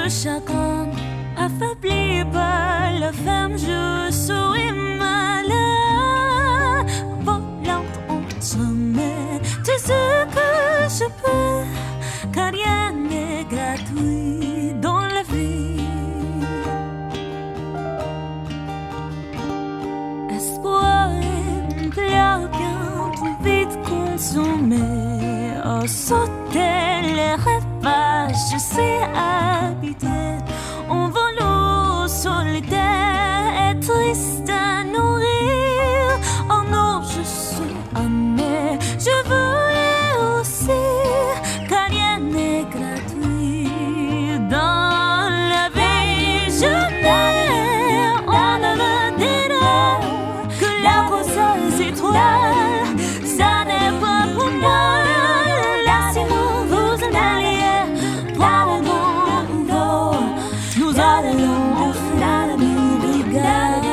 de chagrin, affaibli par la femme, je souris malin, volante en sommet, tout ce que je peux, car rien n'est gratuit dans la vie. Espoir et plaire bien trop vite consumé, oh sauter les ravages, je suis habité en volo solitaire et triste à nourrir. Oh non, je suis amé, je voulais aussi, car rien n'est gratuit dans la vie. Je n'ai en avenir que la rose étoile, ça n'est pas pour moi. Laissez-moi vous en aller, probablement nous allons faire la brigade.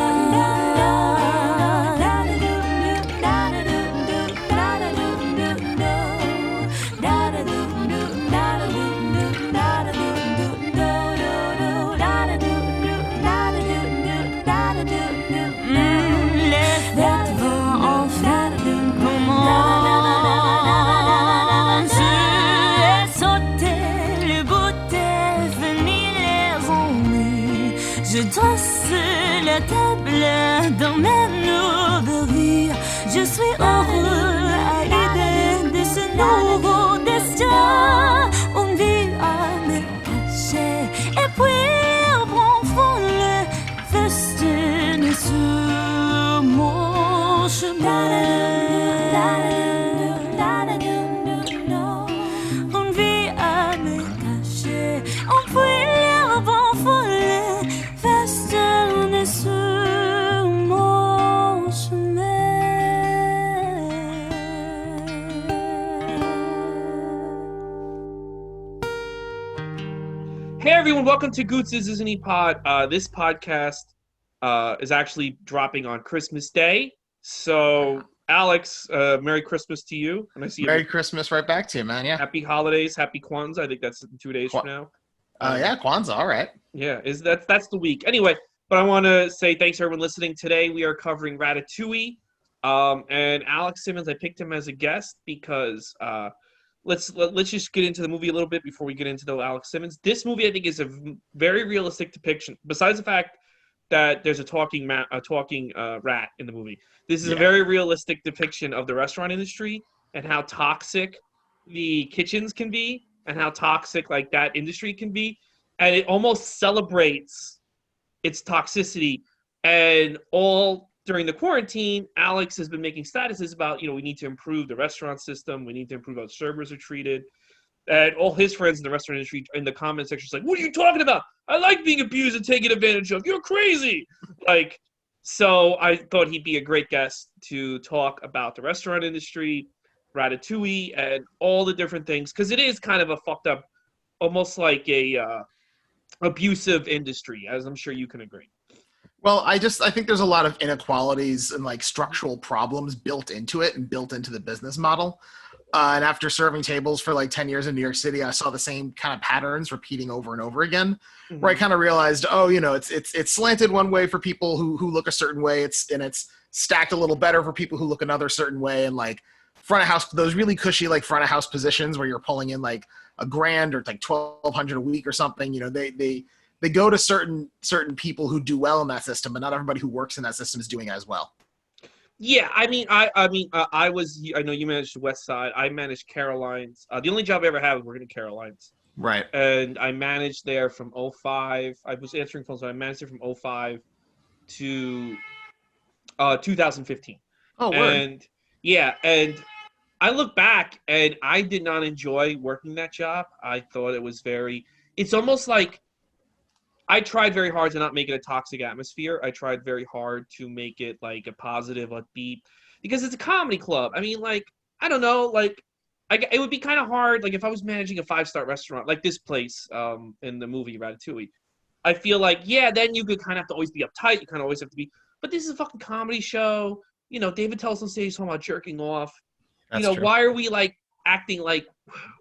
Les fêtes vont enfin commencer. J'ai sauté les bouteilles, fini les ennuis. Je dresse la table dans mes rire. Je suis heureux à l'idée de ce nouveau destin. On vit à me cacher et puis on prend fond le festin sur mon chemin. On vit à me cacher, on puis on prend fond le festin sur mon chemin. Hey everyone, welcome to Goots' Isn't He Pod. This podcast is actually dropping on Christmas Day. So, Alex, Merry Christmas to you. And I see Merry Christmas right back to you, man. Yeah. Happy holidays, happy Kwanzaa. I think that's in 2 days from now. Yeah, Kwanzaa. All right. Yeah, that's the week. Anyway, but I want to say thanks to everyone listening. Today we are covering Ratatouille. And Alex Simmons, I picked him as a guest because let's just get into the movie a little bit before we get into the Alex Simmons. This movie, I think, is a very realistic depiction. Besides the fact that there's a talking rat in the movie, this is a very realistic depiction of the restaurant industry and how toxic the kitchens can be and how toxic like that industry can be, and it almost celebrates its toxicity. And all during the quarantine, Alex has been making statuses about, we need to improve the restaurant system. We need to improve how servers are treated. And all his friends in the restaurant industry in the comment section is like, what are you talking about? I like being abused and taken advantage of. You're crazy. So I thought he'd be a great guest to talk about the restaurant industry, Ratatouille, and all the different things. Because it is kind of a fucked up, almost like a abusive industry, as I'm sure you can agree. Well, I think there's a lot of inequalities and like structural problems built into it and built into the business model. And after serving tables for like 10 years in New York City, I saw the same kind of patterns repeating over and over again, where I kind of realized, it's slanted one way for people who look a certain way. It's stacked a little better for people who look another certain way. And like front of house, those really cushy like front of house positions where you're pulling in like $1,000 or like $1,200 a week or something, they go to certain people who do well in that system, but not everybody who works in that system is doing as well. Yeah, I know you managed the West Side. I managed Caroline's. The only job I ever had was working at Caroline's. Right. And I managed there from 2005. I was answering phones, so I managed it from 2005 to 2015. Oh, word. And I look back and I did not enjoy working that job. I thought it was it's almost like I tried very hard to not make it a toxic atmosphere. I tried very hard to make it like a positive, upbeat, because it's a comedy club. I mean, like, I don't know, like, it would be kind of hard, like, if I was managing a 5-star restaurant, like this place in the movie Ratatouille. I feel like, then you could kind of have to always be uptight. You kind of always have to be, but this is a fucking comedy show. David tells on stage talking about jerking off. That's true. Why are we, like, acting like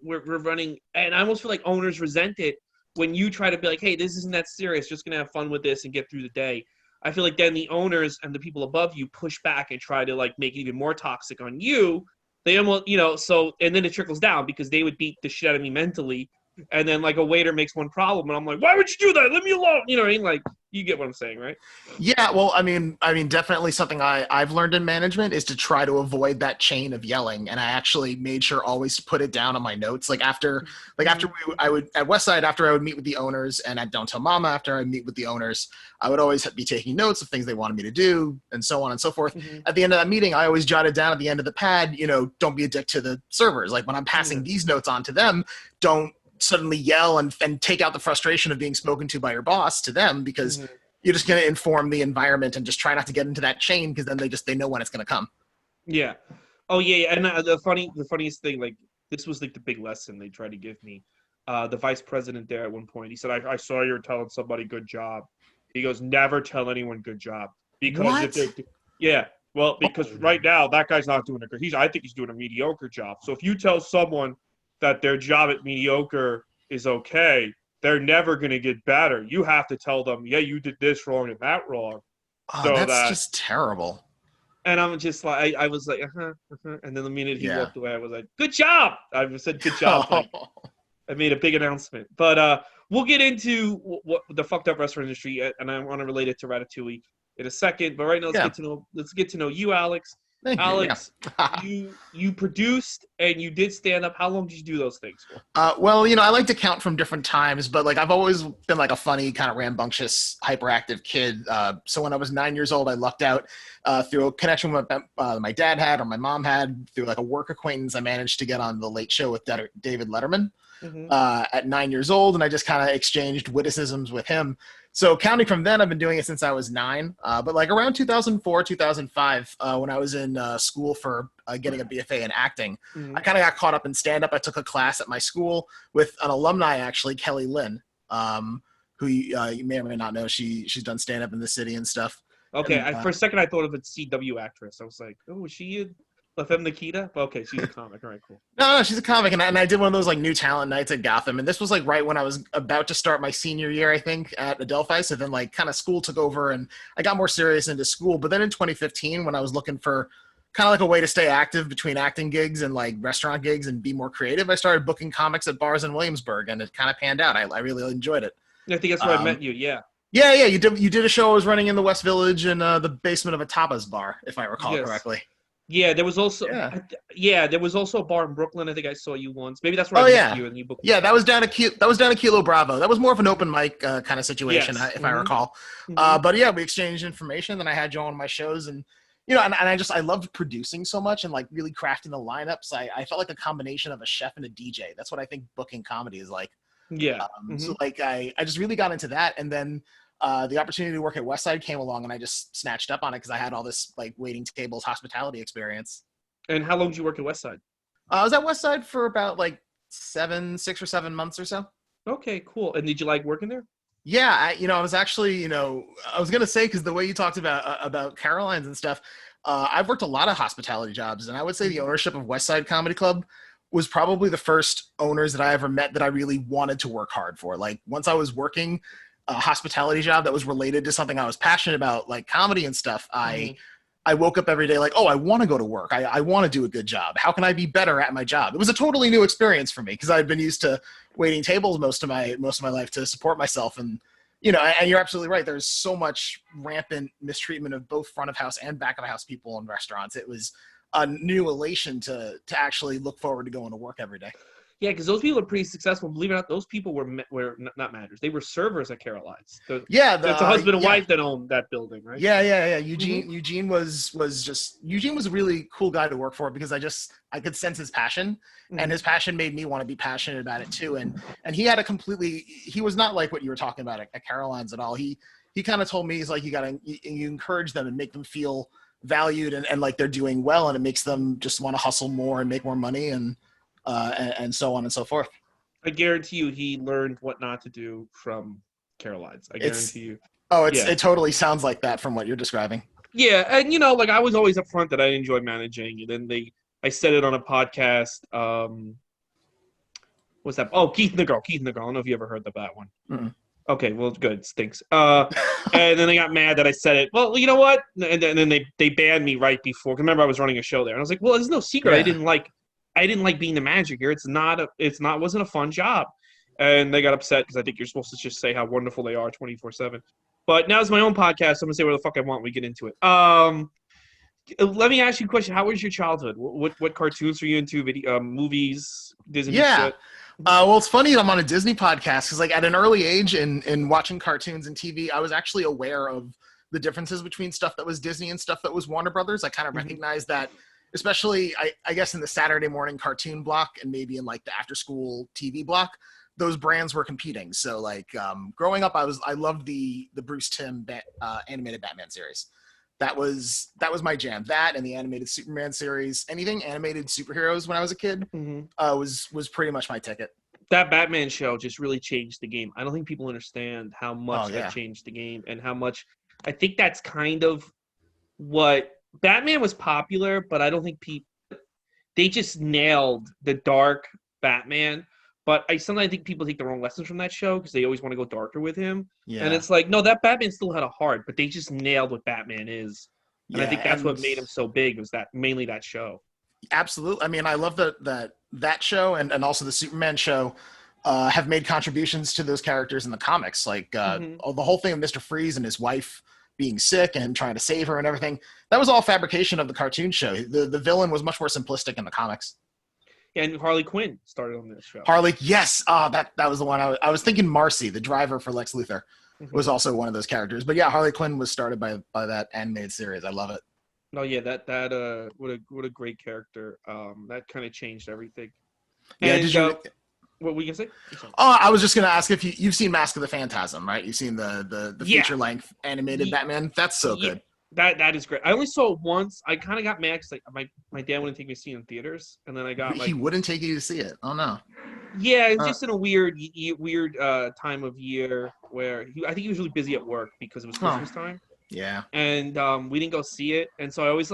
we're running, and I almost feel like owners resent it when you try to be like, hey, this isn't that serious, just gonna have fun with this and get through the day, I feel like then the owners and the people above you push back and try to like make it even more toxic on you. They almost, so, and then it trickles down because they would beat the shit out of me mentally. And then like a waiter makes one problem and I'm like, why would you do that? Leave me alone. You know what I mean? Like, you get what I'm saying, right? Yeah, well, I mean, definitely something I've learned in management is to try to avoid that chain of yelling. And I actually made sure always to put it down on my notes. I would at Westside, after I would meet with the owners, and at Don't Tell Mama, after I would meet with the owners, I would always be taking notes of things they wanted me to do and so on and so forth. Mm-hmm. At the end of that meeting, I always jotted down at the end of the pad, don't be a dick to the servers. Like when I'm passing these notes on to them, don't suddenly yell and take out the frustration of being spoken to by your boss to them, because you're just going to inform the environment and just try not to get into that chain, because then they know when it's going to come. Yeah. Oh yeah. And the funniest thing, like this was like the big lesson they tried to give me. The vice president there at one point, he said, I saw you were telling somebody good job. He goes, never tell anyone good job, because because right now that guy's not doing a good. I think he's doing a mediocre job. So if you tell someone that their job at mediocre is okay, they're never going to get better. You have to tell them, yeah, you did this wrong and that wrong. Oh, so that's just terrible. And I'm just like, I was like, and then the minute he walked away, I was like, good job. I said, good job. Like, I made a big announcement. But we'll get into what the fucked up restaurant industry, and I want to relate it to Ratatouille in a second. But right now, let's get to know you, Alex. Thank Alex, you produced and you did stand up. How long did you do those things for? Well, I like to count from different times, but like I've always been like a funny, kind of rambunctious, hyperactive kid. So when I was 9 years old, I lucked out through a connection with my dad had, or my mom had, through like a work acquaintance. I managed to get on the Late Show with David Letterman at 9 years old, and I just kind of exchanged witticisms with him. So counting from then, I've been doing it since I was 9. But like around 2004, 2005, when I was in school for getting a BFA in acting, I kind of got caught up in stand-up. I took a class at my school with an alumni, actually, Kelly Lynn, who you may or may not know. She's done stand-up in the city and stuff. Okay, for a second I thought of a CW actress. I was like, oh, is she La Femme Nikita? Okay, she's a comic. All right, cool. No, she's a comic, and I did one of those like new talent nights at Gotham, and this was like right when I was about to start my senior year, I think, at Adelphi. So then like kind of school took over, and I got more serious into school. But then in 2015, when I was looking for kind of like a way to stay active between acting gigs and like restaurant gigs and be more creative, I started booking comics at bars in Williamsburg, and it kind of panned out. I really enjoyed it. I think that's where I met you. Yeah. Yeah. You did a show I was running in the West Village in the basement of a tapas bar, if I recall correctly. Yeah, there was also there was also a bar in Brooklyn. I think I saw you once. Maybe that's where I met you and you booked. Yeah, that was down at Kilo Bravo. That was more of an open mic kind of situation, if I recall. But yeah, we exchanged information, and I had you on one of my shows, and I loved producing so much and like really crafting the lineups. I felt like a combination of a chef and a DJ. That's what I think booking comedy is like. Yeah. So like I just really got into that, and then the opportunity to work at Westside came along, and I just snatched up on it because I had all this like waiting tables, hospitality experience. And how long did you work at Westside? I was at Westside for about like 6 or 7 months or so. Okay, cool. And did you like working there? Yeah, I was actually, I was gonna say, because the way you talked about Caroline's and stuff, I've worked a lot of hospitality jobs, and I would say the ownership of Westside Comedy Club was probably the first owners that I ever met that I really wanted to work hard for. Like once I was working a hospitality job that was related to something I was passionate about, like comedy and stuff, I woke up every day like, oh, I want to go to work. I want to do a good job. How can I be better at my job? It was a totally new experience for me because I'd been used to waiting tables most of my life to support myself. And, and you're absolutely right. There's so much rampant mistreatment of both front of house and back of house people in restaurants. It was a new elation to actually look forward to going to work every day. Yeah, because those people are pretty successful. Believe it or not, those people were not managers. They were servers at Caroline's. It's a husband and wife that owned that building, right? Yeah. Eugene was a really cool guy to work for because I could sense his passion, and his passion made me want to be passionate about it too. And he had he was not like what you were talking about at Caroline's at all. He kind of told me, he's like, you encourage them and make them feel valued and like they're doing well, and it makes them just want to hustle more and make more money and so on and so forth. I guarantee you he learned what not to do from Caroline's. I guarantee you. Oh, it totally sounds like that from what you're describing. Yeah, and like I was always upfront that I enjoy managing, and then I said it on a podcast. What's that? Oh, Keith and the Girl. Keith and the Girl. I don't know if you ever heard of that one. Mm-mm. Okay, well, good. Stinks. And then they got mad that I said it. Well, you know what? And then they banned me right before. Cause remember, I was running a show there, and I was like, well, there's no secret. Yeah. I didn't like being the manager here. Wasn't a fun job. And they got upset because I think you're supposed to just say how wonderful they are 24/7. But now it's my own podcast, so I'm gonna say whatever the fuck I want when we get into it. Let me ask you a question. How was your childhood? What cartoons were you into? Video, movies, Disney shit? Well, it's funny I'm on a Disney podcast because, like, at an early age in watching cartoons and TV, I was actually aware of the differences between stuff that was Disney and stuff that was Warner Brothers. I kind of recognized that, especially, I guess, in the Saturday morning cartoon block and maybe in, like, the after-school TV block, those brands were competing. So, like, growing up, I loved the Bruce Timm animated Batman series. That was my jam. That and the animated Superman series, anything animated superheroes when I was a kid, was pretty much my ticket. That Batman show just really changed the game. I don't think people understand how much that changed the game and how much. I think that's kind of what Batman was popular, but I don't think they just nailed the dark Batman. But I sometimes think people take the wrong lessons from that show because they always want to go darker with him. Yeah. And it's like, no, that Batman still had a heart, but they just nailed what Batman is. And I think that's what made him so big, was that mainly that show. Absolutely. I mean, I love that show and also the Superman show have made contributions to those characters in the comics. Like the whole thing of Mr. Freeze and his wife being sick and trying to save her and everything. That was all fabrication of the cartoon show. The villain was much more simplistic in the comics. And Harley Quinn started on this show. Harley, yes. That was the one. I was thinking Marcy, the driver for Lex Luthor, was also one of those characters. But yeah, Harley Quinn was started by that animated series. I love it. Oh yeah, that what a great character. That kind of changed everything. Yeah, and, what were you gonna say? Oh, I was just gonna ask if you've seen Mask of the Phantasm, right? You've seen the feature length animated Batman. That's so good. That is great. I only saw it once. I kind of got mad because my dad wouldn't take me to see it in theaters, and then I got he wouldn't take you to see it. Oh no. Yeah, it's just in a weird time of year where I think he was really busy at work because it was Christmas time. Yeah. And we didn't go see it, and so I always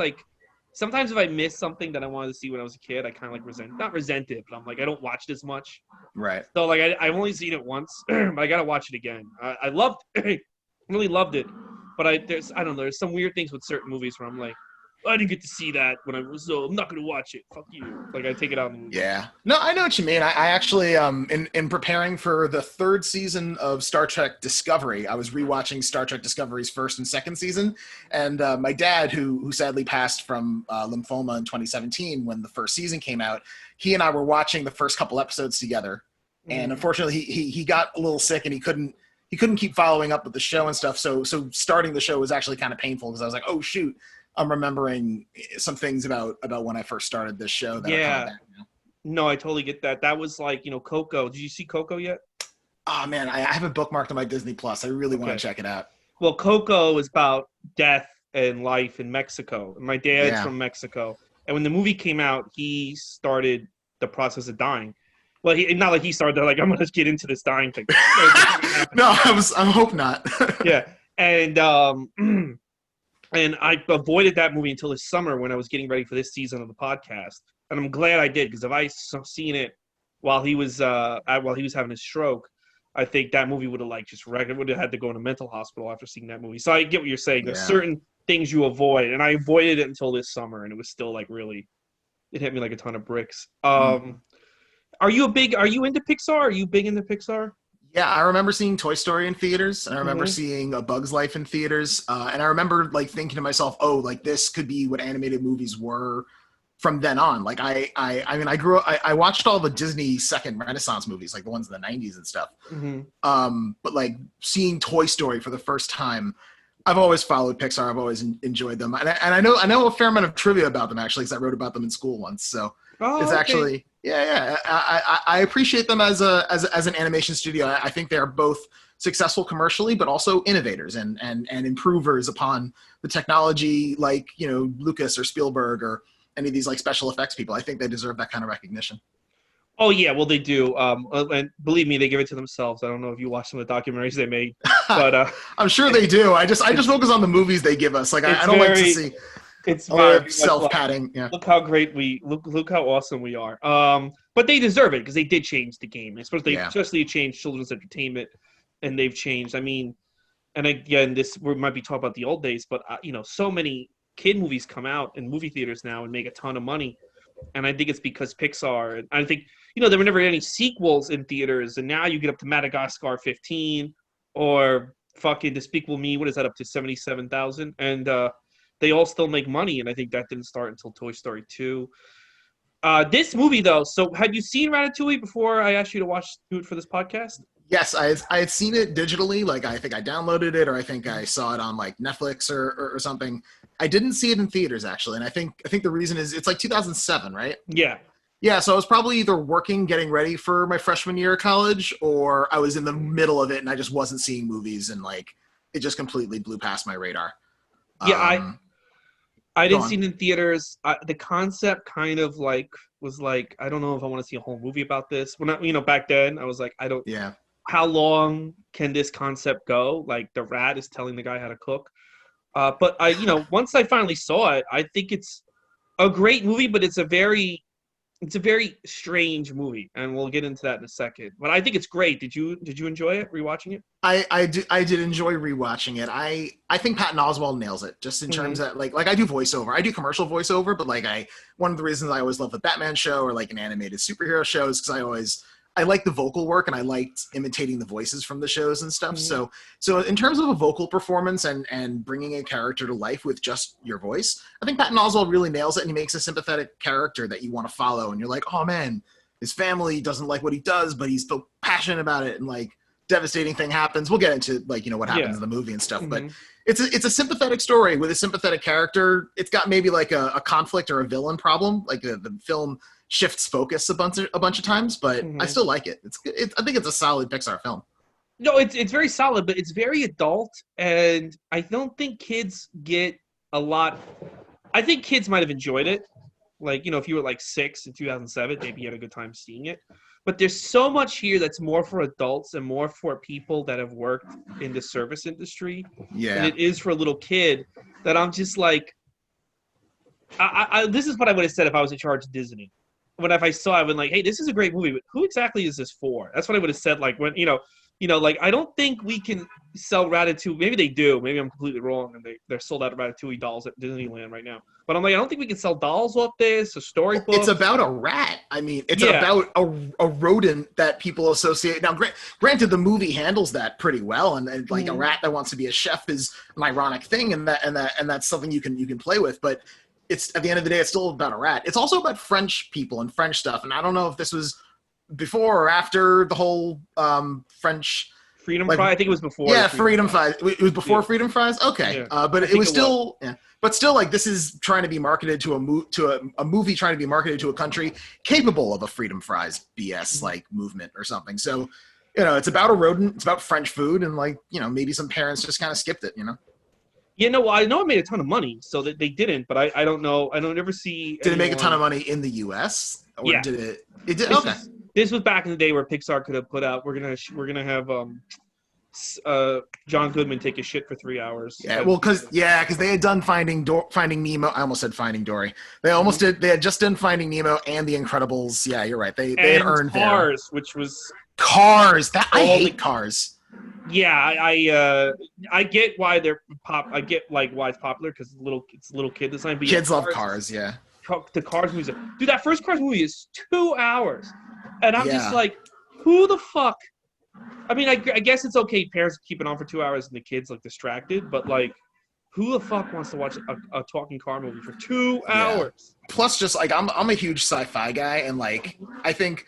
sometimes if I miss something that I wanted to see when I was a kid, I kind of not resent it, but I'm like I don't watch it as much. Right. So I've only seen it once, but I gotta watch it again. I really loved it. But there's some weird things with certain movies where I'm like, I didn't get to see that when I was, so I'm not going to watch it. Fuck you. Like, I take it out in the movie. Yeah. No, I know what you mean. I actually, in preparing for the third season of Star Trek Discovery, I was rewatching Star Trek Discovery's first and second season. And my dad, who sadly passed from lymphoma in 2017 when the first season came out, he and I were watching the first couple episodes together. And unfortunately, he got a little sick and he couldn't keep following up with the show and stuff. So starting the show was actually kind of painful because I was like, oh shoot, I'm remembering some things about when I first started this show. That are coming back now. No, I totally get that. That was like, Coco. Did you see Coco yet? Oh man, I have it bookmarked on my Disney Plus. I really want to check it out. Well, Coco is about death and life in Mexico. My dad's from Mexico. And when the movie came out, he started the process of dying. Well, not like he started. They're like, I'm gonna get into this dying thing. No, I hope not. Yeah, and I avoided that movie until this summer when I was getting ready for this season of the podcast, and I'm glad I did because if I seen it while he was having a stroke, I think that movie would have would have had to go in a mental hospital after seeing that movie. So I get what you're saying. There's certain things you avoid, and I avoided it until this summer, and it was still really, it hit me like a ton of bricks. Are you into Pixar? Are you big into Pixar? Yeah, I remember seeing Toy Story in theaters, and I remember seeing A Bug's Life in theaters, and I remember thinking to myself, oh, this could be what animated movies were from then on. Like I watched all the Disney second Renaissance movies, like the ones in the 90s and stuff. But seeing Toy Story for the first time, I've always followed Pixar. I've always enjoyed them, and I know a fair amount of trivia about them actually, because I wrote about them in school once. So it's actually. Yeah. I appreciate them as an animation studio. I think they're both successful commercially, but also innovators and improvers upon the technology, like Lucas or Spielberg or any of these special effects people. I think they deserve that kind of recognition. Oh yeah, well they do. And believe me, they give it to themselves. I don't know if you watch some of the documentaries they made, but I'm sure they do. I just focus on the movies they give us. I don't like to see. It's A very little much self-patting. Yeah. look how great look how awesome we are. But they deserve it because they did change the game, especially changed children's entertainment, and they've changed. I mean, and again, we might be talking about the old days, but so many kid movies come out in movie theaters now and make a ton of money, and I think it's because Pixar. And I think there were never any sequels in theaters, and now you get up to Madagascar 15 or fucking Despicable Me. What is that up to 77,000? And they all still make money, and I think that didn't start until Toy Story 2. This movie, though, so had you seen Ratatouille before I asked you to do it for this podcast? Yes, I had seen it digitally. Like, I think I downloaded it, or I think I saw it on like Netflix or something. I didn't see it in theaters, actually, and I think the reason is it's like 2007, right? Yeah. Yeah, so I was probably either working, getting ready for my freshman year of college, or I was in the middle of it and I just wasn't seeing movies, and like it just completely blew past my radar. Yeah, I Go didn't see on. it in theaters. The concept kind of was like, I don't know if I want to see a whole movie about this. When back then I was like, I don't. Yeah. How long can this concept go? Like the rat is telling the guy how to cook. But once I finally saw it, I think it's a great movie, but it's a very strange movie, and we'll get into that in a second. But I think it's great. Did you enjoy it? Rewatching it? I did enjoy rewatching it. I think Patton Oswalt nails it, just in terms that like I do voiceover. I do commercial voiceover, but like one of the reasons I always love the Batman show or like an animated superhero show is because I like the vocal work, and I liked imitating the voices from the shows and stuff. So in terms of a vocal performance and bringing a character to life with just your voice, I think Patton Oswalt really nails it, and he makes a sympathetic character that you want to follow, and you're like, oh man, his family doesn't like what he does, but he's so passionate about it, and like devastating thing happens. We'll get into like what happens in the movie and stuff, but it's a sympathetic story with a sympathetic character. It's got maybe like a conflict or a villain problem, like the film shifts focus a bunch of times, but I still like it. I think it's a solid Pixar film. No, it's very solid, but it's very adult, and I don't think kids get a lot. I think kids might have enjoyed it. Like, if you were like 6 in 2007, maybe you had a good time seeing it. But there's so much here that's more for adults and more for people that have worked in the service industry than it is for a little kid, that I'm just like, this is what I would have said if I was in charge of Disney. If I saw it, I would like, hey, this is a great movie, but who exactly is this for? That's what I would have said. Like when, like, I don't think we can sell Ratatouille. Maybe they do. Maybe I'm completely wrong, and they're sold out of Ratatouille dolls at Disneyland right now. But I'm like, I don't think we can sell dolls off this, a storybook. It's about a rat. I mean, it's about a rodent that people associate. Now, granted, the movie handles that pretty well, and like a rat that wants to be a chef is an ironic thing, and that's something you can play with. But it's, at the end of the day, it's still about a rat. It's also about French people and French stuff, and I don't know if this was before or after the whole French Freedom Fries. I think it was before. Yeah, Freedom Fries. It was before Freedom Fries. Okay, yeah. But it was still. Yeah. But still, like, this is trying to be marketed to a movie trying to be marketed to a country capable of a Freedom Fries BS like movement or something. So, it's about a rodent. It's about French food, and like, maybe some parents just kind of skipped it. Well, I know it made a ton of money, so that they didn't. But I don't know. I don't ever see. Did it make a ton of money in the U.S.? Or yeah. Did it? It did. Okay. This was back in the day where Pixar could have put out. We're gonna have John Goodman take a shit for 3 hours. Yeah, well, because they had done Finding Nemo. I almost said Finding Dory. They almost did. They had just done Finding Nemo and The Incredibles. Yeah, you're right. They had earned Cars, which was Cars. I hate Cars. Yeah, I get why they're pop. I get like why it's popular because it's little kid design. But kids love Cars. Yeah. The Cars movie, dude. That first Cars movie is 2 hours, and I'm just like, who the fuck? I mean, I guess it's okay. Parents keep it on for 2 hours and the kids like distracted, but like, who the fuck wants to watch a talking car movie for 2 hours? Plus, just like I'm a huge sci-fi guy, and like I think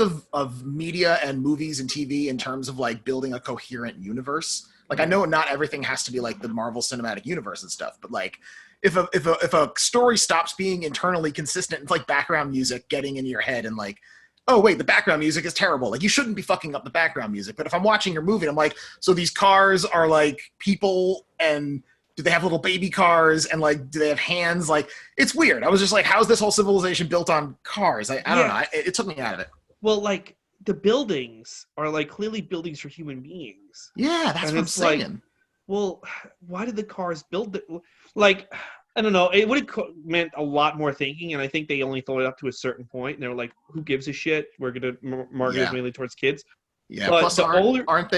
of media and movies and TV in terms of like building a coherent universe. Like, I know not everything has to be like the Marvel Cinematic Universe and stuff, but like if a story stops being internally consistent, it's like background music getting in your head and like, oh wait, the background music is terrible. Like, you shouldn't be fucking up the background music. But if I'm watching your movie and I'm like, so these cars are like people, and do they have little baby cars, and like, do they have hands? Like, it's weird. I was just like, how's this whole civilization built on cars? I don't know. It took me out of it. Well, like, the buildings are like clearly buildings for human beings. Yeah, that's what I'm saying. well, why did the cars build it? Like, I don't know. It would have meant a lot more thinking, and I think they only thought it up to a certain point, and they were like, "Who gives a shit? We're gonna market it Yeah. mainly towards kids." Yeah. But Plus, the older, weren't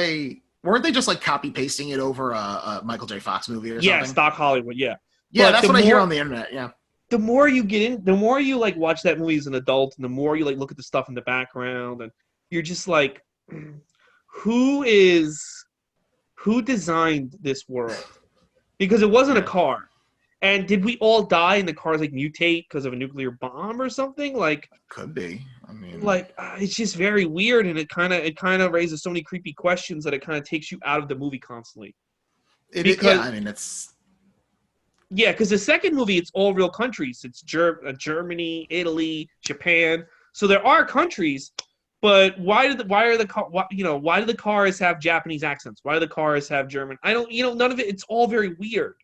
they just like copy pasting it over a Michael J. Fox movie or yeah, something? stock Hollywood, yeah. Yeah, But that's what I hear on the internet. Yeah. the more you get in, the more you like watch that movie as an adult, and the more you like look at the stuff in the background, and you're just like, who is who designed this world? Because it wasn't a Yeah. car. And did we all die and the cars like mutate because of a nuclear bomb or something? Could be. I mean, It's just very weird, and it kind of raises so many creepy questions that it kind of takes you out of the movie constantly. yeah. Because I mean, it's yeah, because the second movie it's all real countries. It's Germany, Italy, Japan. So there are countries, but why do the cars have Japanese accents? Why do the cars have German? I don't none of it. It's all very weird.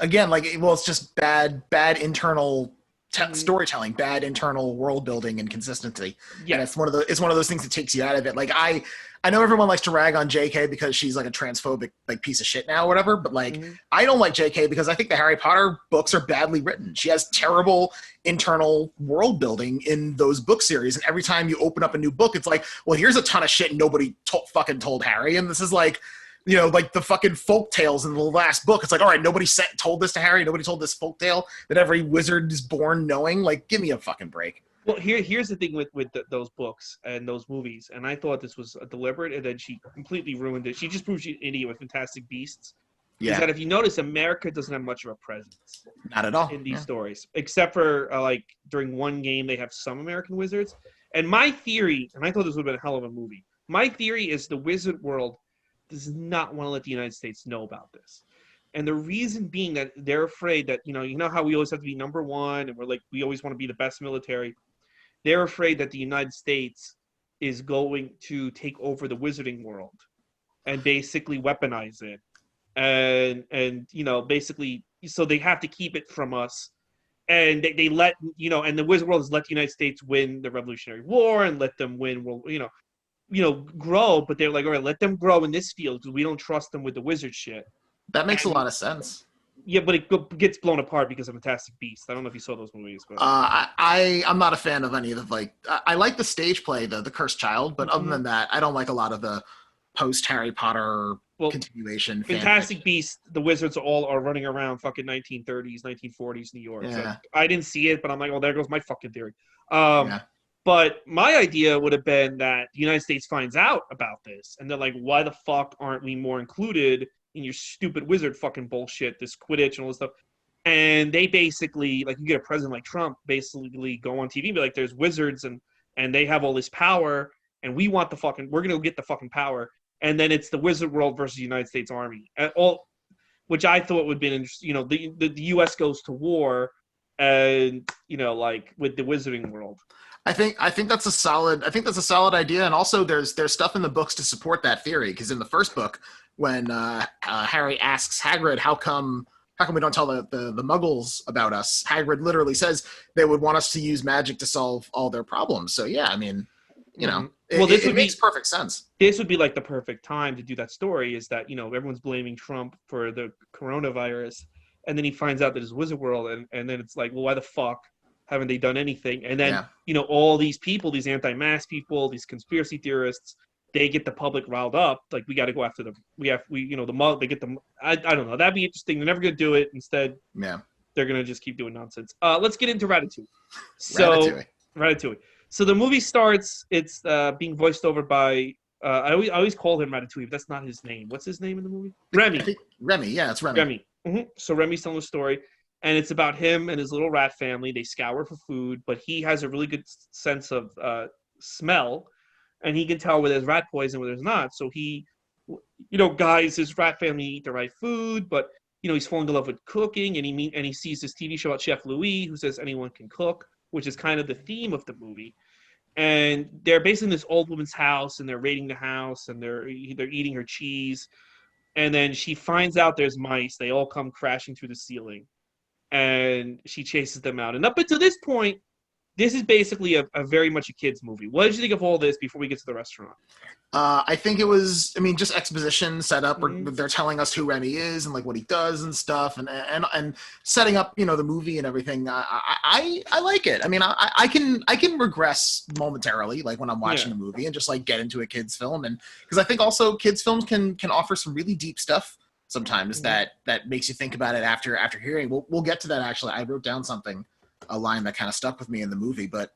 again like well, it's just bad internal Mhm. storytelling, bad internal world building and consistency. Yeah. And it's one of those things that takes you out of it. Like I know everyone likes to rag on JK because she's like a transphobic like piece of shit now or whatever, but like Mhm. I don't like JK because I think the Harry Potter books are badly written. She has terrible internal world building in those book series, and every time you open up a new book it's like, well, here's a ton of shit nobody fucking told Harry, and this is like, like the fucking folk tales in the last book. It's like, all right, nobody told this to Harry. Nobody told this folk tale that every wizard is born knowing. Like, give me a fucking break. Well, here's the thing with those books and those movies, and I thought this was deliberate, and then she completely ruined it. She just proved she's an idiot with Fantastic Beasts. Is that Yeah, if you notice, America doesn't have much of a presence not at all. in these Yeah. stories, except for like during one game they have some American wizards. And my theory, and I thought this would have been a hell of a movie. My theory is the wizard world does not want to let the United States know about this. And the reason being that they're afraid that, you know how we always have to be number one and we're like, we always want to be the best military. They're afraid that the United States is going to take over the wizarding world and basically weaponize it. And basically, so they have to keep it from us. And they let, and the wizard world has let the United States win the Revolutionary War and let them win world, grow, but they're like, all right, let them grow in this field because we don't trust them with the wizard shit. That makes a And lot of sense. yeah, but it gets blown apart because of Fantastic Beasts. I don't know if you saw those movies, but I'm not a fan of any of the like. I like the stage play, the Cursed Child, but other than that, I don't like a lot of the post Harry Potter continuation. Fantastic Beasts, the wizards all are running around fucking 1930s, 1940s New York. Yeah. So I didn't see it, but I'm like, oh, there goes my fucking theory. Yeah. But my idea would have been that the United States finds out about this, and they're like, why the fuck aren't we more included in your stupid wizard fucking bullshit, this Quidditch and all this stuff? And they basically, like, you get a president like Trump basically go on TV and be like, there's wizards and they have all this power, and we're going to go get the fucking power. And then it's the wizard world versus the United States Army. Which I thought would be interesting. The U.S. goes to war, and like with the wizarding world. I think that's a solid idea, and also there's stuff in the books to support that theory, because in the first book, when Harry asks Hagrid how come we don't tell the Muggles about us, Hagrid literally says they would want us to use magic to solve all their problems. So yeah, I mean, it makes perfect sense. This would be like the perfect time to do that story, is that everyone's blaming Trump for the coronavirus, and then he finds out that it's Wizard World, and then it's like, well, why the fuck haven't they done anything? And then all these people, these anti-mask people, these conspiracy theorists, they get the public riled up. Like, we got to go after them. The mug. They get them. I don't know. That'd be interesting. They're never gonna do it. Instead, they're gonna just keep doing nonsense. Let's get into Ratatouille. Ratatouille. So the movie starts. It's being voiced over by. I always call him Ratatouille, but that's not his name. What's his name in the movie? Remy. Remy. Yeah, it's Remy. Remy. Mm-hmm. So Remy's telling the story. And it's about him and his little rat family. They scour for food, but he has a really good sense of smell, and he can tell where there's rat poison, where there's not. So he, guides his rat family eat the right food, but he's falling in love with cooking, and he sees this TV show about Chef Louis, who says anyone can cook, which is kind of the theme of the movie. And they're basically in this old woman's house, and they're raiding the house, and they're eating her cheese, and then she finds out there's mice. They all come crashing through the ceiling. And she chases them out. And up until this point, this is basically a very much a kid's movie. What did you think of all this before we get to the restaurant? I think it was, I mean, just exposition set up where Mhm. they're telling us who Remy is and like what he does and stuff, and setting up, you know, the movie and everything. I like it. I mean, I can regress momentarily, like when I'm watching Yeah. a movie and just like get into a kid's film, and because I think also kids films can offer some really deep stuff sometimes Mhm. that makes you think about it after hearing. We'll get to that actually. I wrote down something, a line that kind of stuck with me in the movie, but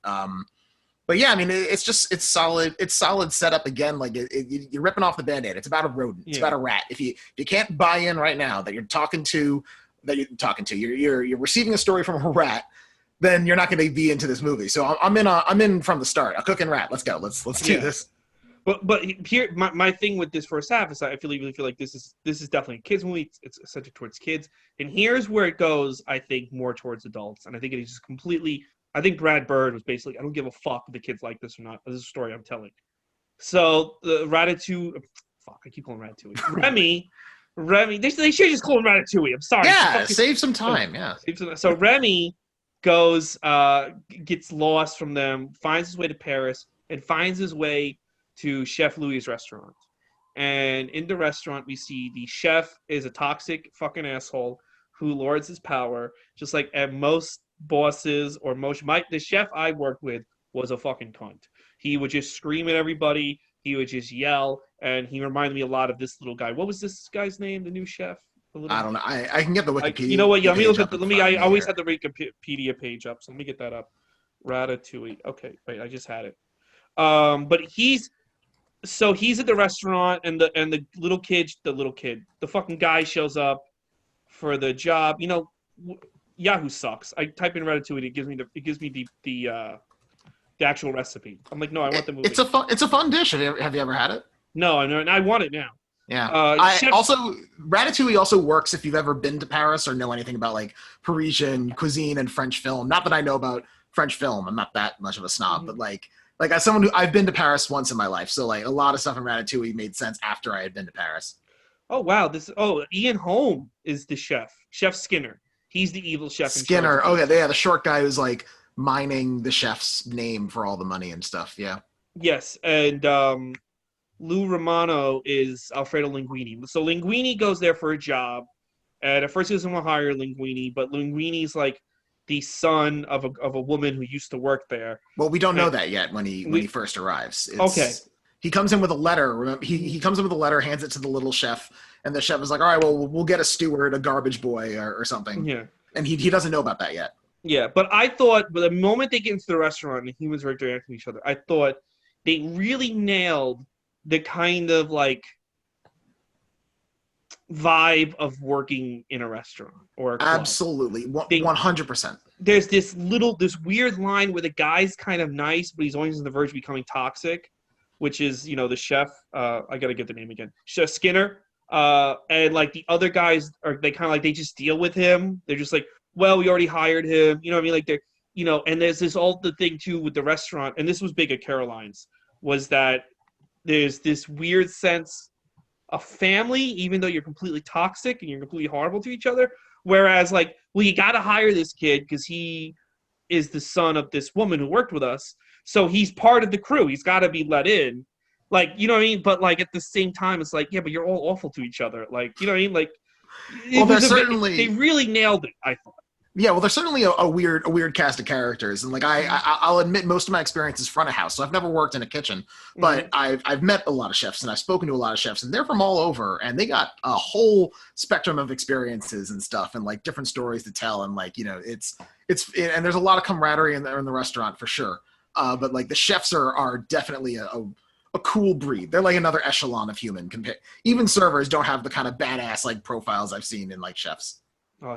yeah, I mean, it's solid. It's solid setup again. Like you're ripping off the Band-Aid. It's about a rodent. It's Yeah. about a rat. If you can't buy in right now that you're you're receiving a story from a rat, then you're not going to be into this movie. So I'm in from the start. A cooking rat. Let's go. Let's do Yeah. this. But here my thing with this first half is I really feel like this is definitely a kids movie. It's centered towards kids, and here's where it goes. I think more towards adults, and I think it is just completely. I think Brad Bird was basically I don't give a fuck if the kids like this or not. This is a story I'm telling. So the Ratatouille, fuck, I keep calling Ratatouille. Remy, they should just call him Ratatouille. I'm sorry. Yeah, save some time. Yeah. So Remy goes, gets lost from them, finds his way to Paris, and finds his way to Chef Louis' restaurant. And in the restaurant, we see the chef is a toxic fucking asshole who lords his power, just like at most bosses or most. The chef I worked with was a fucking cunt. He would just scream at everybody. He would just yell, and he reminded me a lot of this little guy. What was this guy's name? The new chef. I don't know. I can get the Wikipedia. You know what? Yeah, let me look page at. up Let in me. front I of me always here. had the Wikipedia page up, so let me get that up. Ratatouille. Okay, wait, I just had it. But he's at the restaurant, and the the fucking guy shows up for the job. You know, Yahoo sucks. I type in Ratatouille, it gives me the actual recipe. I'm like, no, I want the movie. It's a fun dish. Have you ever had it? No, I want it now. Yeah. Chef, Ratatouille also works if you've ever been to Paris or know anything about like Parisian cuisine and French film. Not that I know about French film. I'm not that much of a snob, but like as someone who I've been to Paris once in my life, so like a lot of stuff in Ratatouille made sense after I had been to Paris. Oh wow, Ian Holm is the chef. Chef Skinner. He's the evil chef in charge. Skinner. Oh yeah, the short guy who's like mining the chef's name for all the money and stuff. Yeah. Yes, and Lou Romano is Alfredo Linguini. So Linguini goes there for a job, and at first he doesn't want to hire Linguini, but Linguini's like the son of a woman who used to work there. Well, we don't know that yet when he first arrives. Okay. He comes in with a letter. Remember, he comes in with a letter, hands it to the little chef, and the chef is like, "All right, well, we'll get a steward, a garbage boy, or something." Yeah. And he doesn't know about that yet. Yeah, but I thought, the moment they get into the restaurant and humans are interacting with each other, I thought they really nailed the kind of like vibe of working in a restaurant or a club. Absolutely, 100%. There's this weird line where the guy's kind of nice, but he's always on the verge of becoming toxic, which is, the chef. I gotta get the name again. Chef Skinner. And like the other guys they just deal with him. They're just like, well, we already hired him. You know what I mean? Like they're, and there's this all the thing too with the restaurant, and this was big at Caroline's, was that there's this weird sense of family, even though you're completely toxic and you're completely horrible to each other. Whereas like, well, you got to hire this kid because he is the son of this woman who worked with us. So he's part of the crew. He's got to be let in. Like, you know what I mean? But like at the same time, it's like, yeah, but you're all awful to each other. Like, you know what I mean? Like, they really nailed it, I thought. Yeah, well, there's certainly a weird cast of characters, and like I'll admit most of my experience is front of house, so I've never worked in a kitchen, but I've met a lot of chefs and I've spoken to a lot of chefs, and they're from all over, and they got a whole spectrum of experiences and stuff, and like different stories to tell, and like it's and there's a lot of camaraderie in the restaurant for sure, but like the chefs are definitely a cool breed. They're like another echelon of human. Even servers don't have the kind of badass like profiles I've seen in like chefs. Oh,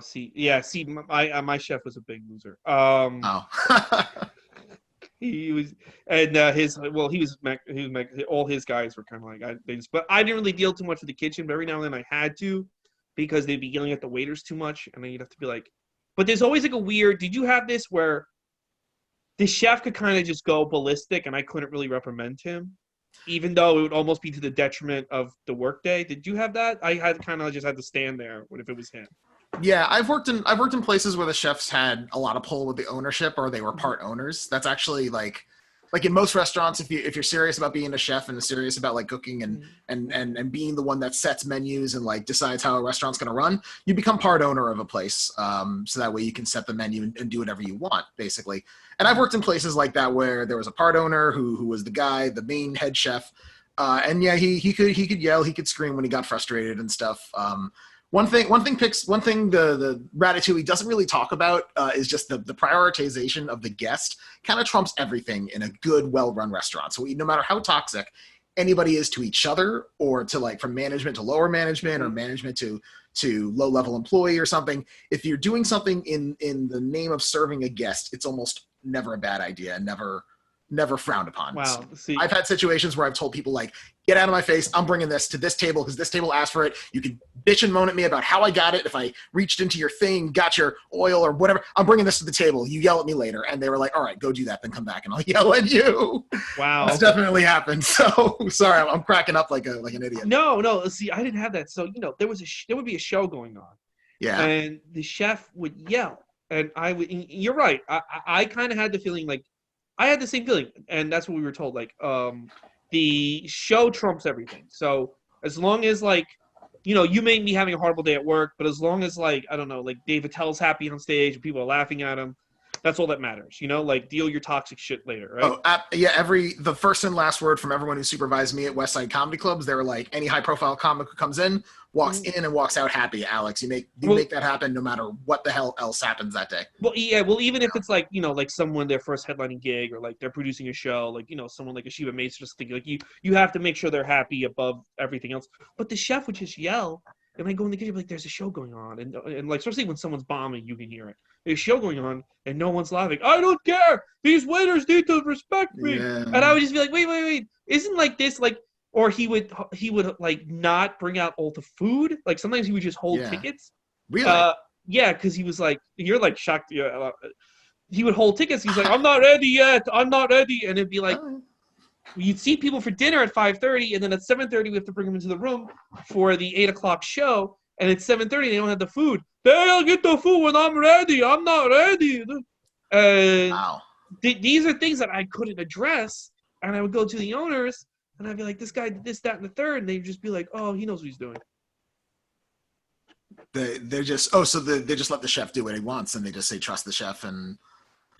my chef was a big loser. He was, and all his guys were kind of like, but I didn't really deal too much with the kitchen. But every now and then I had to, because they'd be yelling at the waiters too much, and then you'd have to be like. But there's always like a weird. Did you have this where the chef could kind of just go ballistic, and I couldn't really reprimand him, even though it would almost be to the detriment of the workday? Did you have that? I had kind of just had to stand there if it was him. Yeah, I've worked in places where the chefs had a lot of pull with the ownership, or they were part owners. That's actually like in most restaurants, if you're serious about being a chef and serious about like cooking and being the one that sets menus and like decides how a restaurant's going to run, you become part owner of a place. So that way you can set the menu and do whatever you want, basically. And I've worked in places like that where there was a part owner who was the main head chef. And yeah, he could yell, he could scream when he got frustrated and stuff. One thing the Ratatouille doesn't really talk about is just the prioritization of the guest kind of trumps everything in a good, well-run restaurant. So no matter how toxic anybody is to each other, or to like from management to lower management, or management to low-level employee or something, if you're doing something in the name of serving a guest, it's almost never a bad idea and never frowned upon. Wow. See, I've had situations where I've told people like, get out of my face. I'm bringing this to this table because this table asked for it. You can bitch and moan at me about how I got it. If I reached into your thing, got your oil or whatever, I'm bringing this to the table. You yell at me later. And they were like, all right, go do that. Then come back and I'll yell at you. wow. That's definitely happened. So sorry, I'm cracking up like an idiot. No. See, I didn't have that. So, there would be a show going on. Yeah. And the chef would yell. And you're right. I kind of had the feeling like, I had the same feeling, and that's what we were told. Like, the show trumps everything. So as long as like, you may be having a horrible day at work, but as long as like, I don't know, like Dave Attell's happy on stage and people are laughing at him, that's all that matters. Like deal your toxic shit later, right? Oh, yeah. The first and last word from everyone who supervised me at West Side Comedy Clubs, they were like, any high profile comic who comes in, walks in and walks out happy. Alex, you make that happen no matter what the hell else happens that day. Well, yeah. Well, even if it's like, like someone their first headlining gig, or like they're producing a show, like, someone like a Shiva Mace, just think like you have to make sure they're happy above everything else. But the chef would just yell, and I go in the kitchen like, there's a show going on, and like, especially when someone's bombing, you can hear it. There's a show going on, and no one's laughing. I don't care. These waiters need to respect me. Yeah. And I would just be like, wait, isn't like this like. Or he would like not bring out all the food. Like sometimes he would just hold tickets. Really? Yeah, because he was like, you're like shocked. He would hold tickets. He's like, I'm not ready yet. I'm not ready. And it'd be like, you'd see people for dinner at 5:30, and then at 7:30 we have to bring them into the room for the 8 o'clock show. And at 7:30 they don't have the food. They'll get the food when I'm ready. I'm not ready. Wow. These are things that I couldn't address, and I would go to the owners. And I'd be like, this guy did this, that, and the third. And they'd just be like, oh, he knows what he's doing. They just let the chef do what he wants, and they just say trust the chef and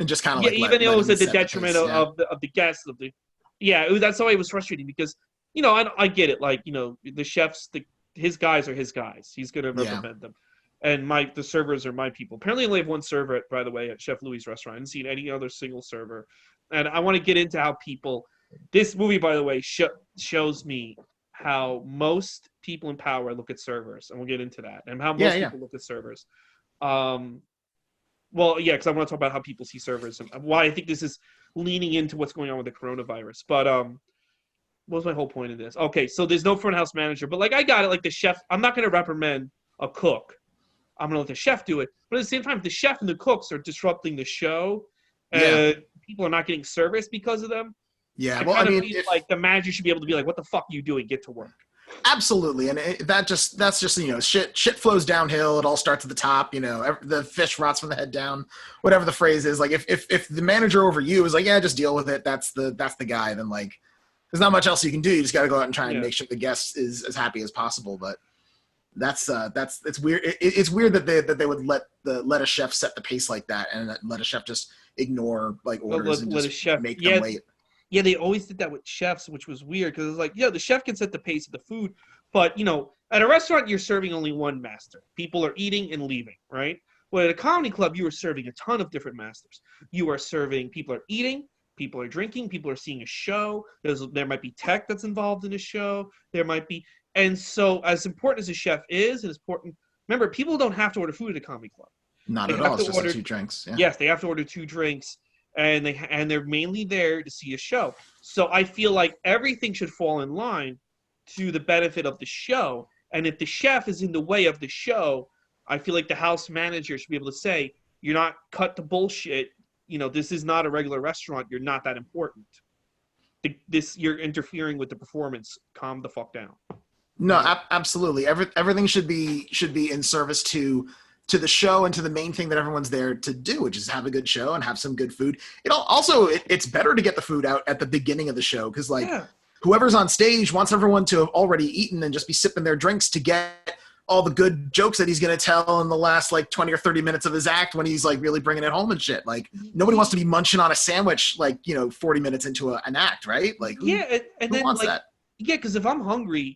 just kind of even though it was at the detriment of the guests that's why it was frustrating because I get it, like the chefs, his guys are his guys. He's gonna represent them, and the servers are my people. Apparently, I only have one server by the way, at Chef Louis' restaurant. I haven't seen any other single server, and I want to get into how people. This movie, by the way, shows me how most people in power look at servers, and we'll get into that, and how most people look at servers. Well, yeah, because I want to talk about how people see servers and why I think this is leaning into what's going on with the coronavirus. But what was my whole point of this? Okay, so there's no front house manager, but like I got it. Like the chef, I'm not going to reprimand a cook. I'm going to let the chef do it. But at the same time, the chef and the cooks are disrupting the show, and people are not getting service because of them. Yeah, well, I mean, like the manager should be able to be like, "What the fuck are you doing? Get to work." Absolutely, and that's just shit flows downhill. It all starts at the top. The fish rots from the head down. Whatever the phrase is, like if the manager over you is like, yeah, just deal with it. That's the guy. Then like, there's not much else you can do. You just got to go out and try and make sure the guest is as happy as possible. But it's weird. It's weird that they would let a chef set the pace like that and let a chef just ignore like orders and just make them wait. Yeah, they always did that with chefs, which was weird because it's like, the chef can set the pace of the food, but at a restaurant you're serving only one master. People are eating and leaving, right? Well, at a comedy club you are serving a ton of different masters. You are serving, people are eating, people are drinking, people are seeing a show. There might be tech that's involved in a show. There might be, and so as important as a chef is, it's important. Remember, people don't have to order food at a comedy club. Not at all. It's just like 2 drinks. Yeah. Yes, they have to order 2 drinks. And they're mainly there to see a show. So I feel like everything should fall in line to the benefit of the show. And if the chef is in the way of the show, I feel like the house manager should be able to say, you're not cut to bullshit. This is not a regular restaurant. You're not that important. You're interfering with the performance. Calm the fuck down. No, absolutely. Everything should be in service to to the show and to the main thing that everyone's there to do, which is have a good show and have some good food. It's better to get the food out at the beginning of the show because like whoever's on stage wants everyone to have already eaten and just be sipping their drinks to get all the good jokes that he's going to tell in the last like 20 or 30 minutes of his act when he's like really bringing it home and shit. Like nobody wants to be munching on a sandwich like, 40 minutes into an act, right? Like who wants that? Yeah, because if I'm hungry,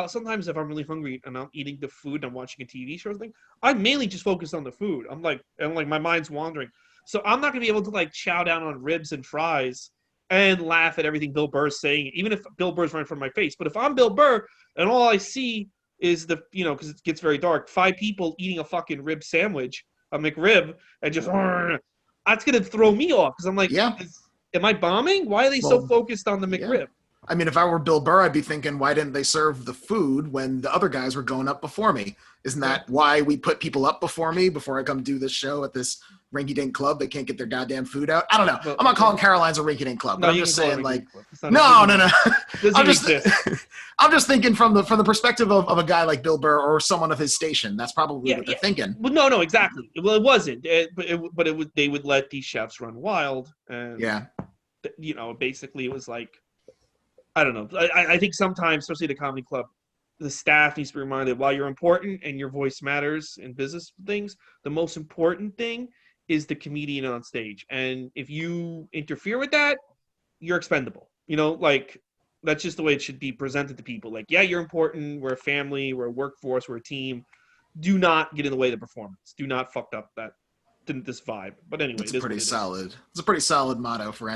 sometimes if I'm really hungry and I'm eating the food and I'm watching a TV show or something, I mainly just focus on the food. I'm like my mind's wandering. So I'm not going to be able to like chow down on ribs and fries and laugh at everything Bill Burr's saying, even if Bill Burr's right in front of my face. But if I'm Bill Burr and all I see is because it gets very dark, 5 people eating a fucking rib sandwich, a McRib, and just, that's going to throw me off because I'm like, am I bombing? Why are they so focused on the McRib? Yeah. I mean, if I were Bill Burr, I'd be thinking, why didn't they serve the food when the other guys were going up before me? Isn't that why we put people up before me before I come do this show at this rinky-dink club? They can't get their goddamn food out. I don't know. I'm not calling Caroline's a rinky-dink club, but I'm just saying, like, no. I'm just thinking from the perspective of a guy like Bill Burr or someone of his station. That's probably what they're thinking. Well, no, exactly. Well, it wasn't. They would let these chefs run wild, and basically it was like. I don't know. I think sometimes, especially the comedy club, the staff needs to be reminded while you're important and your voice matters in business things, the most important thing is the comedian on stage. And if you interfere with that, you're expendable. That's just the way it should be presented to people. Like, yeah, you're important. We're a family. We're a workforce. We're a team. Do not get in the way of the performance. Do not fuck up this vibe. But anyway, it's pretty solid. It's a pretty solid motto for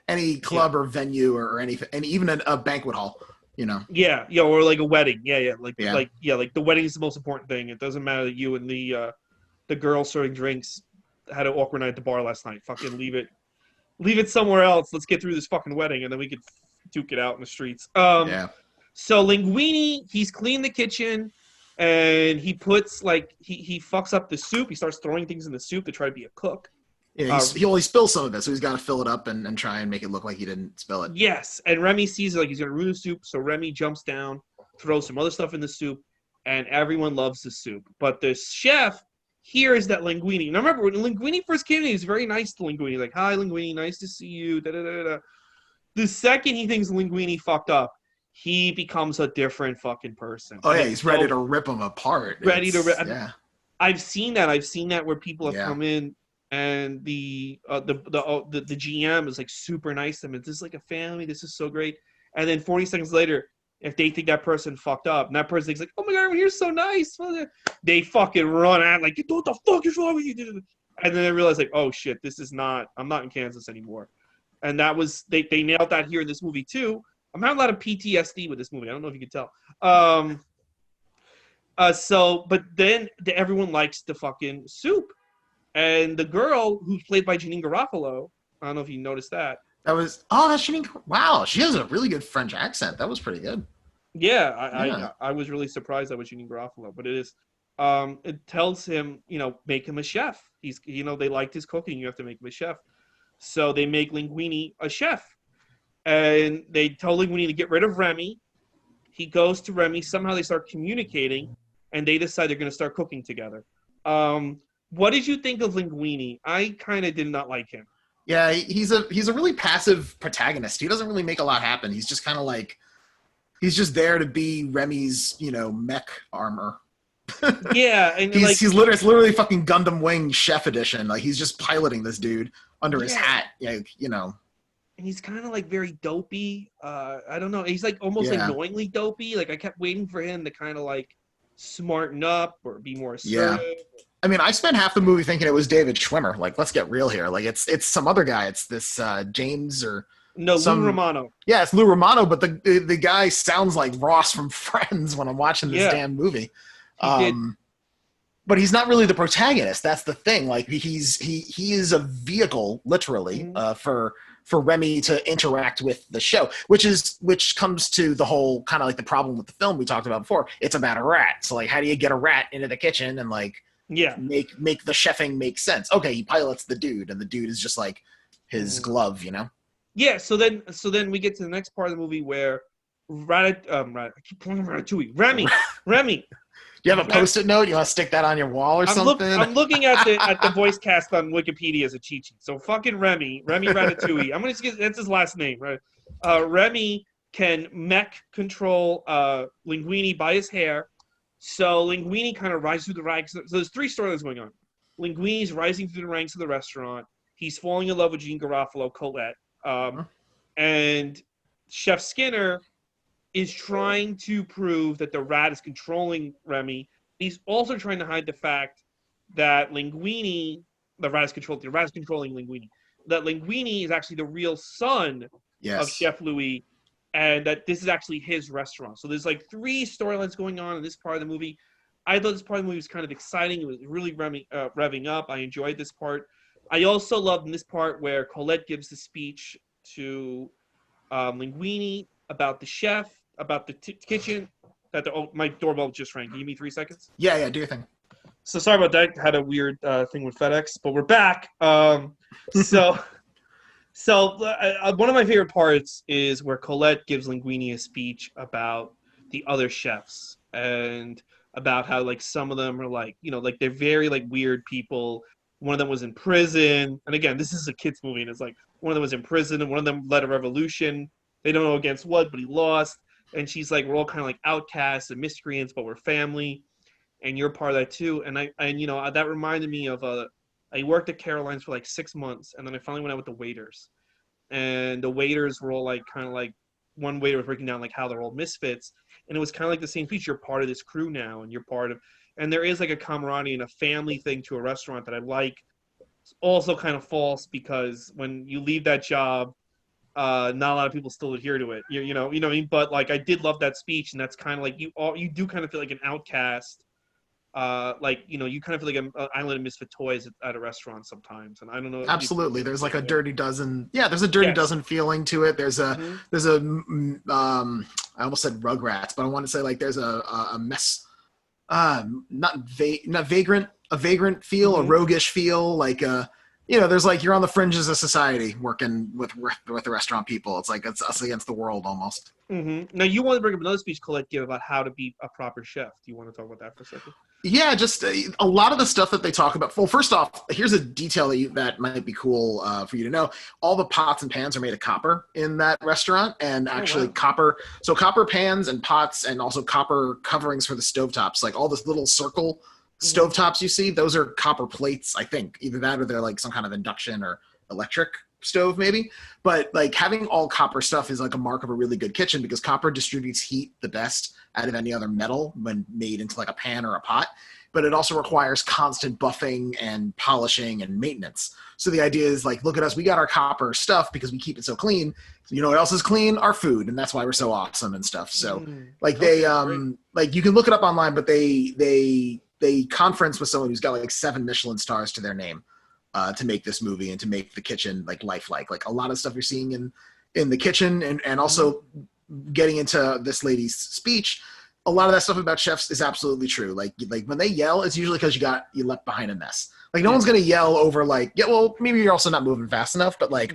any club or venue or anything, and even a banquet hall, or like a wedding, like the wedding is the most important thing. It doesn't matter that you and the girl serving drinks had an awkward night at the bar last night. Fucking leave it somewhere else. Let's get through this fucking wedding, and then we could duke it out in the streets. So Linguini, he's cleaned the kitchen, and he puts he fucks up the soup. He starts throwing things in the soup to try to be a cook. Yeah, he only spills some of it, so he's got to fill it up and try and make it look like he didn't spill it. Yes, and Remy sees it like he's going to ruin the soup, so Remy jumps down, throws some other stuff in the soup, and everyone loves the soup. But the chef hears that Linguini. Now remember, when Linguini first came in, he was very nice to Linguini. Like, hi, Linguini, nice to see you. Da-da-da-da. The second he thinks Linguini fucked up, he becomes a different fucking person. Oh, yeah, he's ready to rip him apart. Yeah. I've seen that. I've seen that where people have come in, and the GM is like super nice to them. It's just like a family. This is so great. And then 40 seconds later, if they think that person fucked up, and that person thinks like, oh my god, everyone here's so nice, they fucking run out like, what the fuck is wrong with you? And then they realize like, oh shit, I'm not in Kansas anymore. And that was they nailed that here in this movie too. I'm having a lot of PTSD with this movie. I don't know if you can tell. But then everyone likes the fucking soup. And the girl who's played by Janine Garofalo, I don't know if you noticed that. That's Janine. Wow, she has a really good French accent. That was pretty good. Yeah, I was really surprised that was Janine Garofalo, but it is. It tells him, make him a chef. He's, they liked his cooking. You have to make him a chef. So they make Linguini a chef, and they tell Linguini to get rid of Remy. He goes to Remy. Somehow they start communicating, and they decide they're going to start cooking together. What did you think of Linguini? I kind of did not like him. Yeah, he's a really passive protagonist. He doesn't really make a lot happen. He's just kind of like, he's just there to be Remy's, mech armor. Yeah, and he's literally fucking Gundam Wing Chef Edition. Like he's just piloting this dude under his hat. And he's kind of like very dopey. I don't know. He's like almost annoyingly dopey. Like I kept waiting for him to kind of like smarten up or be more assertive. Yeah. I mean, I spent half the movie thinking it was David Schwimmer. Like, let's get real here. Like, it's some other guy. It's this James or Lou Romano. Yeah, it's Lou Romano, but the guy sounds like Ross from Friends when I'm watching this damn movie. But he's not really the protagonist. That's the thing. Like, he is a vehicle, literally, for Remy to interact with the show, which comes to the whole kind of like the problem with the film we talked about before. It's about a rat. So like, how do you get a rat into the kitchen and like make the chefing make sense? Okay, he pilots the dude, and the dude is just like his glove, Yeah. So then we get to the next part of the movie where I keep calling him Ratatouille. Remy. you have a Post-it note? You want to stick that on your wall or something? I'm looking at the voice cast on Wikipedia as a cheat sheet. So fucking Remy Ratatouille. I'm gonna just get that's his last name, right? Remy can mech control Linguini by his hair. So Linguini kind of rises through the ranks. So there's 3 storylines going on. Linguini's rising through the ranks of the restaurant. He's falling in love with Jean Garofalo, Colette, and Chef Skinner is trying to prove that the rat is controlling Remy. He's also trying to hide the fact that Linguini, the rat is controlling Linguini. That Linguini is actually the real son of Chef Louis, and that this is actually his restaurant. So there's like 3 storylines going on in this part of the movie. I thought this part of the movie was kind of exciting. It was really revving up. I enjoyed this part. I also loved in this part where Colette gives the speech to Linguini about the chef, about the kitchen. My doorbell just rang. Can you give me 3 seconds? Yeah, do your thing. So sorry about that. Had a weird thing with FedEx, but we're back. So one of my favorite parts is where Colette gives Linguini a speech about the other chefs and about how like some of them are like, like they're very like weird people. One of them was in prison, and again, this is a kids movie, and it's like one of them was in prison, and one of them led a revolution. They don't know against what, but he lost. And she's like, we're all kind of like outcasts and miscreants, but we're family, and you're part of that too. And that reminded me of I worked at Caroline's for like 6 months, and then I finally went out with the waiters, and the waiters were all like kind of like one waiter was breaking down like how they're all misfits, and it was kind of like the same speech. You're part of this crew now, and you're part of, and there is like a camaraderie and a family thing to a restaurant that I like. It's also kind of false because when you leave that job, not a lot of people still adhere to it. You know what I mean? But like I did love that speech, and that's kind of like you do kind of feel like an outcast. You kind of feel like an island of misfit toys at a restaurant sometimes, and I don't know. Absolutely, there's like a Dirty Dozen. Yeah, there's a Dirty Dozen feeling to it. There's a I almost said Rugrats, but I want to say like there's a mess, not vagrant, a vagrant feel, a roguish feel, like there's like you're on the fringes of society working with the restaurant people. It's like it's us against the world almost. Mm-hmm. Now you want to bring up another speech Colette gave about how to be a proper chef. Do you want to talk about that for a second? Yeah, just a lot of the stuff that they talk about. Well, first off, here's a detail that might be cool for you to know. All the pots and pans are made of copper in that restaurant, and actually copper pans and pots, and also copper coverings for the stovetops. Like all this little circle stovetops you see, those are copper plates, I think. Either that or they're like some kind of induction or electric stove maybe. But like having all copper stuff is like a mark of a really good kitchen, because copper distributes heat the best out of any other metal when made into like a pan or a pot. But it also requires constant buffing and polishing and maintenance. So the idea is like, look at us, we got our copper stuff because we keep it so clean. You know what else is clean? Our food. And that's why we're so awesome and stuff. So like they like you can look it up online, but they conference with someone who's got like 7 Michelin stars to their name to make this movie and to make the kitchen like lifelike. Like a lot of stuff you're seeing in the kitchen, and also getting into this lady's speech, a lot of that stuff about chefs is absolutely true. Like when they yell, it's usually because you left behind a mess. Like no one's gonna yell over like, yeah, well maybe you're also not moving fast enough, but like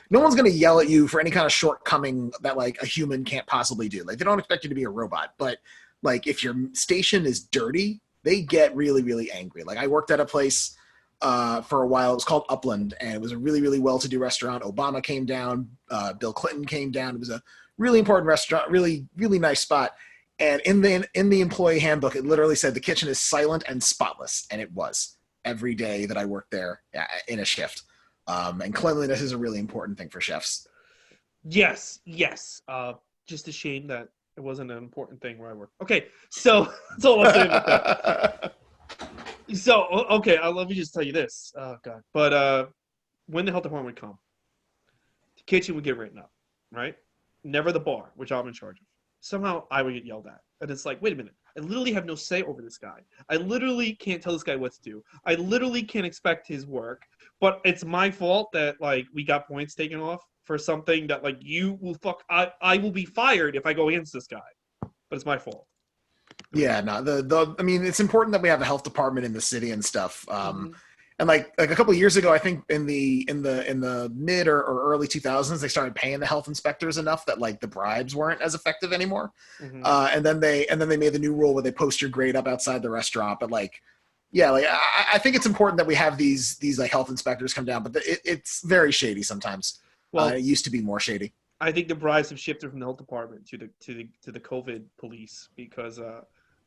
no one's gonna yell at you for any kind of shortcoming that like a human can't possibly do. Like they don't expect you to be a robot, but like if your station is dirty, they get really, really angry. Like I worked at a place for a while. It was called Upland, and it was a really, really well-to-do restaurant. Obama came down, Bill Clinton came down. It was a really important restaurant, really, really nice spot. And in the employee handbook, it literally said the kitchen is silent and spotless, and it was every day that I worked there in a shift. And cleanliness is a really important thing for chefs. Yes. Just a shame that it wasn't an important thing where I work. Okay, so that's all I'm saying about that. So, okay, let me just tell you this. Oh, God. But when the health department would come, the kitchen would get written up, right? Never the bar, which I'm in charge of. Somehow I would get yelled at. And it's like, wait a minute. I literally have no say over this guy. I literally can't tell this guy what to do. I literally can't expect his work. But it's my fault that, like, we got points taken off for something that, like, I will be fired if I go against this guy. But it's my fault. Yeah, no, I mean, it's important that we have a health department in the city and stuff. And And like a couple of years ago, I think in the mid or early 2000s, they started paying the health inspectors enough that like the bribes weren't as effective anymore. Mm-hmm. And then they made the new rule where they post your grade up outside the restaurant. But like, yeah, like I think it's important that we have these like health inspectors come down, but it's very shady sometimes. Well, It used to be more shady. I think the bribes have shifted from the health department to the COVID police because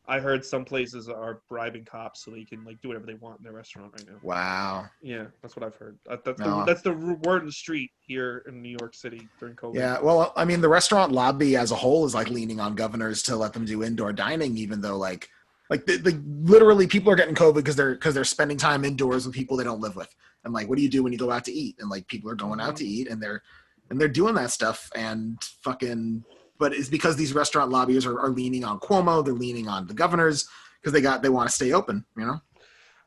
I heard some places are bribing cops so they can like do whatever they want in their restaurant right now. Wow. Yeah, that's what I've heard. That's the word in the street here in New York City during COVID. Yeah, well, I mean, the restaurant lobby as a whole is like leaning on governors to let them do indoor dining, even though like literally people are getting COVID because they're spending time indoors with people they don't live with. And like, what do you do when you go out to eat? And like, people are going out to eat and they're doing that stuff and fucking. But it's because these restaurant lobbies are leaning on Cuomo. They're leaning on the governors because they want to stay open. You know.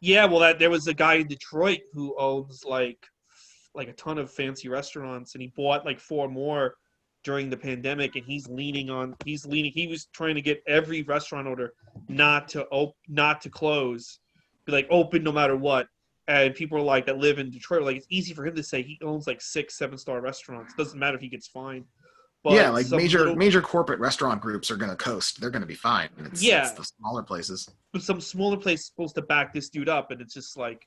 Yeah, well, there was a guy in Detroit who owns like a ton of fancy restaurants, and he bought like 4 more during the pandemic, and he was trying to get every restaurant owner not to close, be like open no matter what. And people are like that live in Detroit, like it's easy for him to say he owns like 6-7-star restaurants. Doesn't matter if he gets fined. But yeah, like major corporate restaurant groups are going to coast. They're going to be fine. It's the smaller places. But some smaller place is supposed to back this dude up, and it's just like,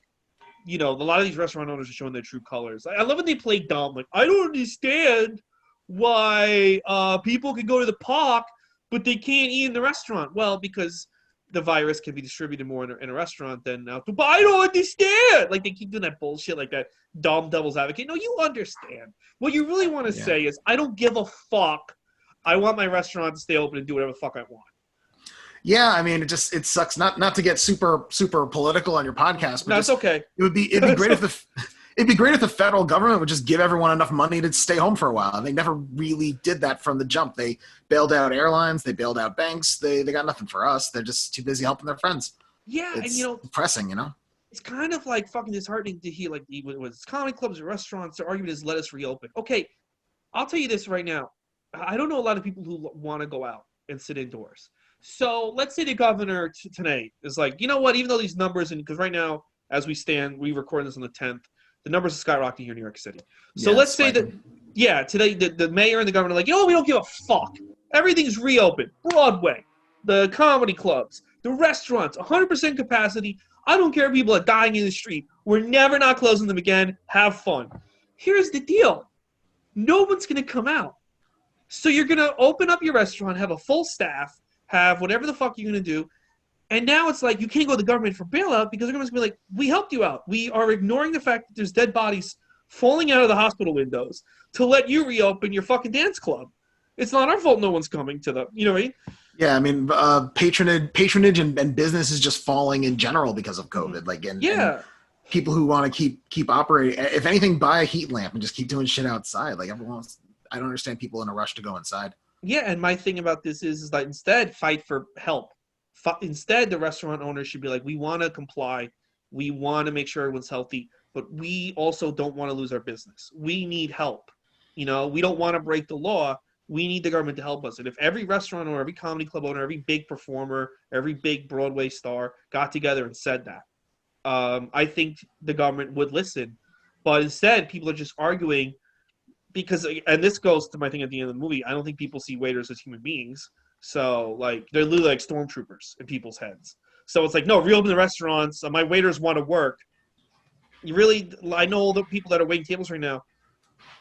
a lot of these restaurant owners are showing their true colors. I love when they play dumb. Like, I don't understand why people can go to the park, but they can't eat in the restaurant. Well, because the virus can be distributed more in a restaurant than out. But I don't understand. Like, they keep doing that bullshit like that dumb devil's advocate. No, you understand. What you really want to say is, I don't give a fuck. I want my restaurant to stay open and do whatever the fuck I want. Yeah, I mean, it sucks not to get super political on your podcast, but no, it's okay. It'd be great if the federal government would just give everyone enough money to stay home for a while. They never really did that from the jump. They bailed out airlines, they bailed out banks. They got nothing for us. They're just too busy helping their friends. Yeah, it's and depressing, It's kind of like fucking disheartening to hear like even with comedy clubs or restaurants, their argument is let us reopen. Okay, I'll tell you this right now. I don't know a lot of people who want to go out and sit indoors. So let's say the governor tonight is like, you know what, even though these numbers, and because right now, as we stand, we record this on the 10th, the numbers are skyrocketing here in New York City. So let's say that, today the mayor and the governor are like, we don't give a fuck. Everything's reopened. Broadway, the comedy clubs, the restaurants, 100% capacity. I don't care if people are dying in the street. We're never not closing them again. Have fun. Here's the deal. No one's going to come out. So you're going to open up your restaurant, have a full staff, have whatever the fuck you're going to do. And now it's like you can't go to the government for bailout because they're going to be like, we helped you out. We are ignoring the fact that there's dead bodies falling out of the hospital windows to let you reopen your fucking dance club. It's not our fault no one's coming to the, you know what I mean? Yeah, I mean, patronage and business is just falling in general because of COVID. Like, and people who want to keep operating, if anything, buy a heat lamp and just keep doing shit outside. Like everyone's, I don't understand people in a rush to go inside. Yeah, and my thing about this is that instead, fight for help. Instead, the restaurant owners should be like, we want to comply. We want to make sure everyone's healthy, but we also don't want to lose our business. We need help. We don't want to break the law. We need the government to help us. And if every restaurant owner, every comedy club owner, every big performer, every big Broadway star got together and said that, I think the government would listen. But instead, people are just arguing because, and this goes to my thing at the end of the movie, I don't think people see waiters as human beings. So, like, they're literally like stormtroopers in people's heads. So it's like, no, reopen the restaurants. My waiters want to work. I know all the people that are waiting tables right now,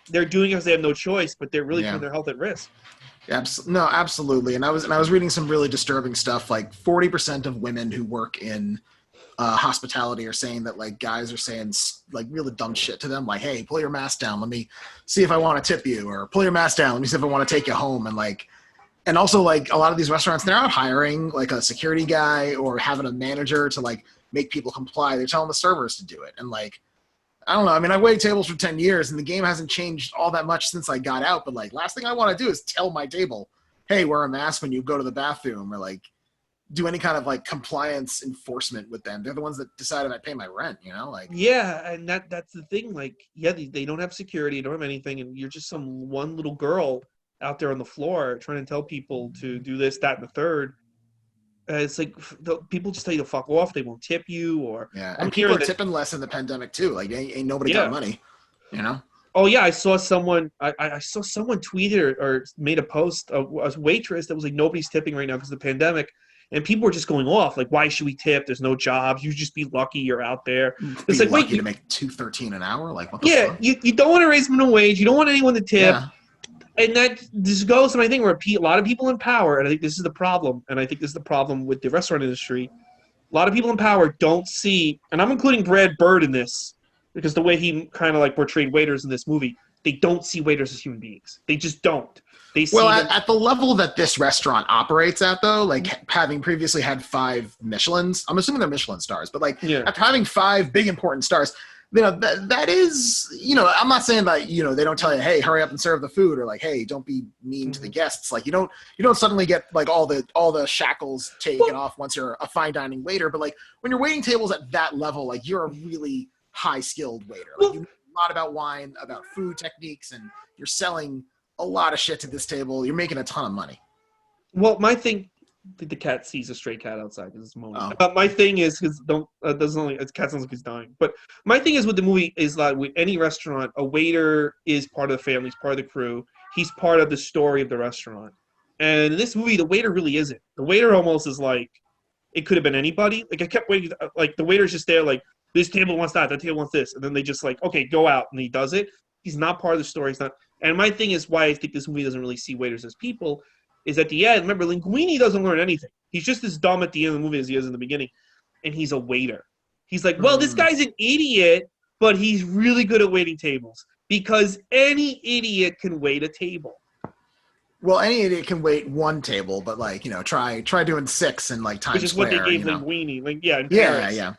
they're doing it because they have no choice, but they're really putting their health at risk. No, absolutely. And I was reading some really disturbing stuff. Like 40% of women who work in hospitality are saying that like guys are saying like really dumb shit to them. Like, hey, pull your mask down. Let me see if I want to tip you, or pull your mask down. Let me see if I want to take you home. And also like a lot of these restaurants, they're not hiring like a security guy or having a manager to like make people comply. They're telling the servers to do it. And like, I don't know. I mean, I waited tables for 10 years and the game hasn't changed all that much since I got out. But like, last thing I want to do is tell my table, hey, wear a mask when you go to the bathroom, or like do any kind of like compliance enforcement with them. They're the ones that decide if I pay my rent, like. Yeah. And that's the thing. Like, yeah, they don't have security. They don't have anything. And you're just some one little girl out there on the floor trying to tell people to do this, that, and the third. It's like people just tell you to fuck off. They won't tip you, or Yeah, I'm and people hearing are that, tipping less in the pandemic too. Like ain't nobody yeah. got money, you know. Oh yeah, I saw someone. I saw someone tweeted or made a post. A waitress that was like, nobody's tipping right now because of the pandemic, and people were just going off like, why should we tip? There's no jobs. You just be lucky you're out there. Be It's like, wait, lucky to make $2.13 an hour. Like what the yeah, fuck? you don't want to raise minimum wage. You don't want anyone to tip. Yeah. And that this goes to my thing where a lot of people in power, and I think this is the problem, and I think this is the problem with the restaurant industry. A lot of people in power don't see, and I'm including Brad Bird in this, because the way he kind of like portrayed waiters in this movie, they don't see waiters as human beings. They just don't. They see Well, them. at the level that this restaurant operates at, though, like having previously had 5 Michelins, I'm assuming they're Michelin stars, but like Yeah. after having 5 big important stars, you know, that is, you know, I'm not saying that, you know, they don't tell you, hey, hurry up and serve the food, or like, hey, don't be mean to the guests. Like you don't suddenly get like all the shackles taken off once you're a fine dining waiter. But like when you're waiting tables at that level, like you're a really high skilled waiter. Like you know a lot about wine, about food techniques, and you're selling a lot of shit to this table. You're making a ton of money. Well, my thing, the cat sees a stray cat outside because it's moaning. Oh. My thing is, because doesn't only its cat sounds like he's dying. But my thing is with the movie is like with any restaurant, a waiter is part of the family, he's part of the crew. He's part of the story of the restaurant. And in this movie, the waiter really isn't. The waiter almost is like, it could have been anybody. Like I kept waiting, like the waiter's just there, like this table wants that table wants this, and then they just like, okay, go out, and he does it. He's not part of the story. He's not. And my thing is why I think this movie doesn't really see waiters as people. Is at the end, remember, Linguini doesn't learn anything. He's just as dumb at the end of the movie as he is in the beginning. And he's a waiter. He's like, well, this guy's an idiot, but he's really good at waiting tables. Because any idiot can wait a table. Well, any idiot can wait 1 table, but like, you know, try doing 6 in like Times Which is Square. what they gave you know? Linguini. Like, yeah, in Yeah, Paris. yeah.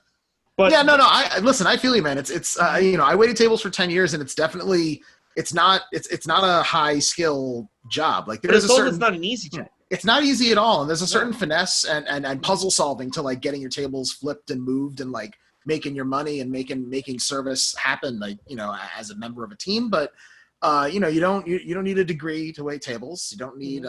But yeah, no. Listen, I feel you, man. It's you know, I waited tables for 10 years, and it's definitely it's not a high skill job. Like there's it's not an easy job. It's not easy at all, and there's a certain finesse and puzzle solving to like getting your tables flipped and moved and like making your money and making service happen, like, you know, as a member of a team. But you know, you don't need a degree to wait tables. You don't need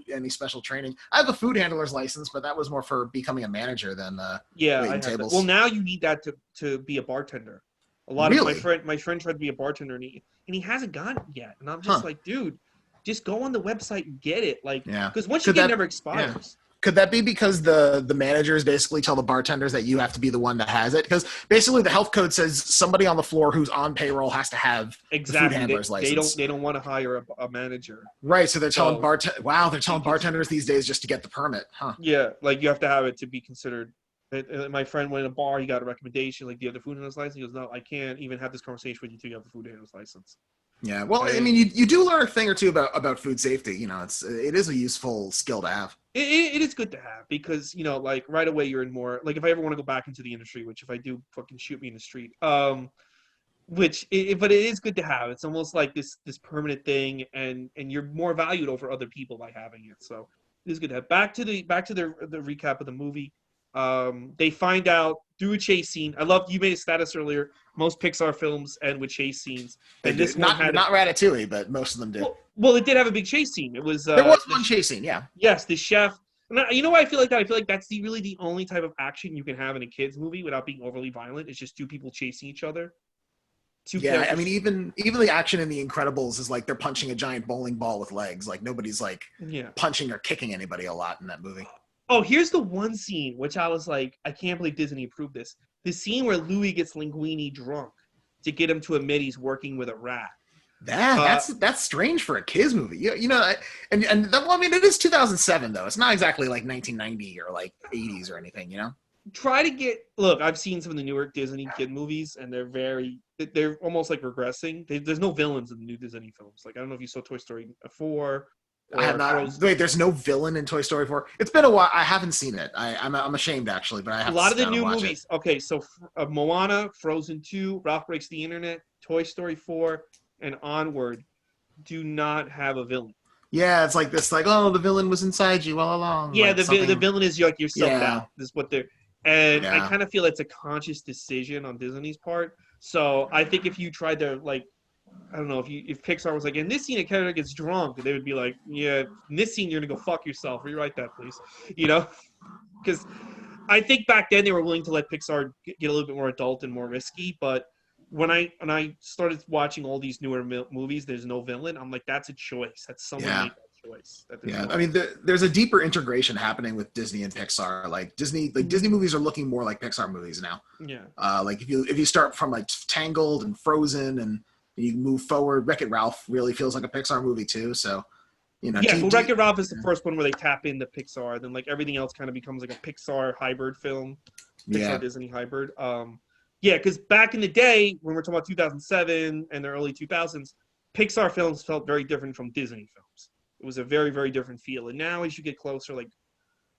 any special training. I have a food handler's license, but that was more for becoming a manager than waiting tables. Well, now you need that to be a bartender. A lot of my friend tried to be a bartender, and he hasn't got it yet. And I'm just like, dude, just go on the website and get it. Like, because once you get it, never expires. Yeah. Could that be because the managers basically tell the bartenders that you have to be the one that has it? Because basically the health code says somebody on the floor who's on payroll has to have the food handler's license. They don't want to hire a manager. Right, so they're telling bartenders these days just to get the permit, huh? Yeah, like you have to have it to be considered. My friend went in a bar, he got a recommendation, like, do you have the food handler's license? He goes, no, I can't even have this conversation with you until you have the food handler's license. Yeah, well, I mean, you do learn a thing or two about food safety. You know, it is a useful skill to have. It is good to have because, you know, like right away you're in more, like if I ever want to go back into the industry, which if I do, fucking shoot me in the street. But it is good to have. It's almost like this permanent thing, and you're more valued over other people by having it. So it is good to have. Back to the recap of the movie. They find out through a chase scene. You made a status earlier. Most Pixar films end with chase scenes, and this not Ratatouille, but most of them do. Well, it did have a big chase scene. It was there was one chase scene, yeah. Yes, the chef. You know why I feel like that? I feel like that's really the only type of action you can have in a kids movie without being overly violent. It's just 2 people chasing each other. Yeah, I mean, even the action in The Incredibles is like they're punching a giant bowling ball with legs. Like nobody's like punching or kicking anybody a lot in that movie. Oh, here's the one scene which I was like, I can't believe Disney approved this. The scene where Louis gets Linguini drunk to get him to admit he's working with a rat. That's strange for a kids movie. You know, I mean, it is 2007 though. It's not exactly like 1990 or like 80s or anything. You know. Look, I've seen some of the newer Disney kid movies, and they're almost like regressing. There's no villains in the new Disney films. Like I don't know if you saw Toy Story 4, I have not. Wait, there's no villain in Toy Story 4? It's been a while. I haven't seen it. I'm ashamed, actually, but I have a lot of the new movies. Okay, so Moana, Frozen 2, Ralph Breaks the Internet, Toy Story 4, and onward do not have a villain. Yeah, it's like this, like, oh, the villain was inside you all along. Yeah, like the villain is like yourself out. This is what they're... And I kind of feel it's a conscious decision on Disney's part. So I think if you tried to, like, I don't know, if Pixar was like, in this scene a character gets drunk, they would be like, yeah, in this scene you're gonna go fuck yourself. Rewrite that, please. You know? because I think back then they were willing to let Pixar get a little bit more adult and more risky, but when I started watching all these newer movies, there's no villain. I'm like, that's a choice. That's someone made that choice. Yeah, I mean, there's a deeper integration happening with Disney and Pixar. Like Disney movies are looking more like Pixar movies now. Yeah. Like if you start from like Tangled and Frozen and you move forward, Wreck-It Ralph really feels like a Pixar movie too. So, you know. Yeah, well, Wreck-It Ralph is the first one where they tap into Pixar. Then like everything else kind of becomes like a Pixar hybrid film, Pixar Disney hybrid. Yeah, because back in the day when we're talking about 2007 and the early 2000s, Pixar films felt very different from Disney films. It was a very, very different feel. And now as you get closer, like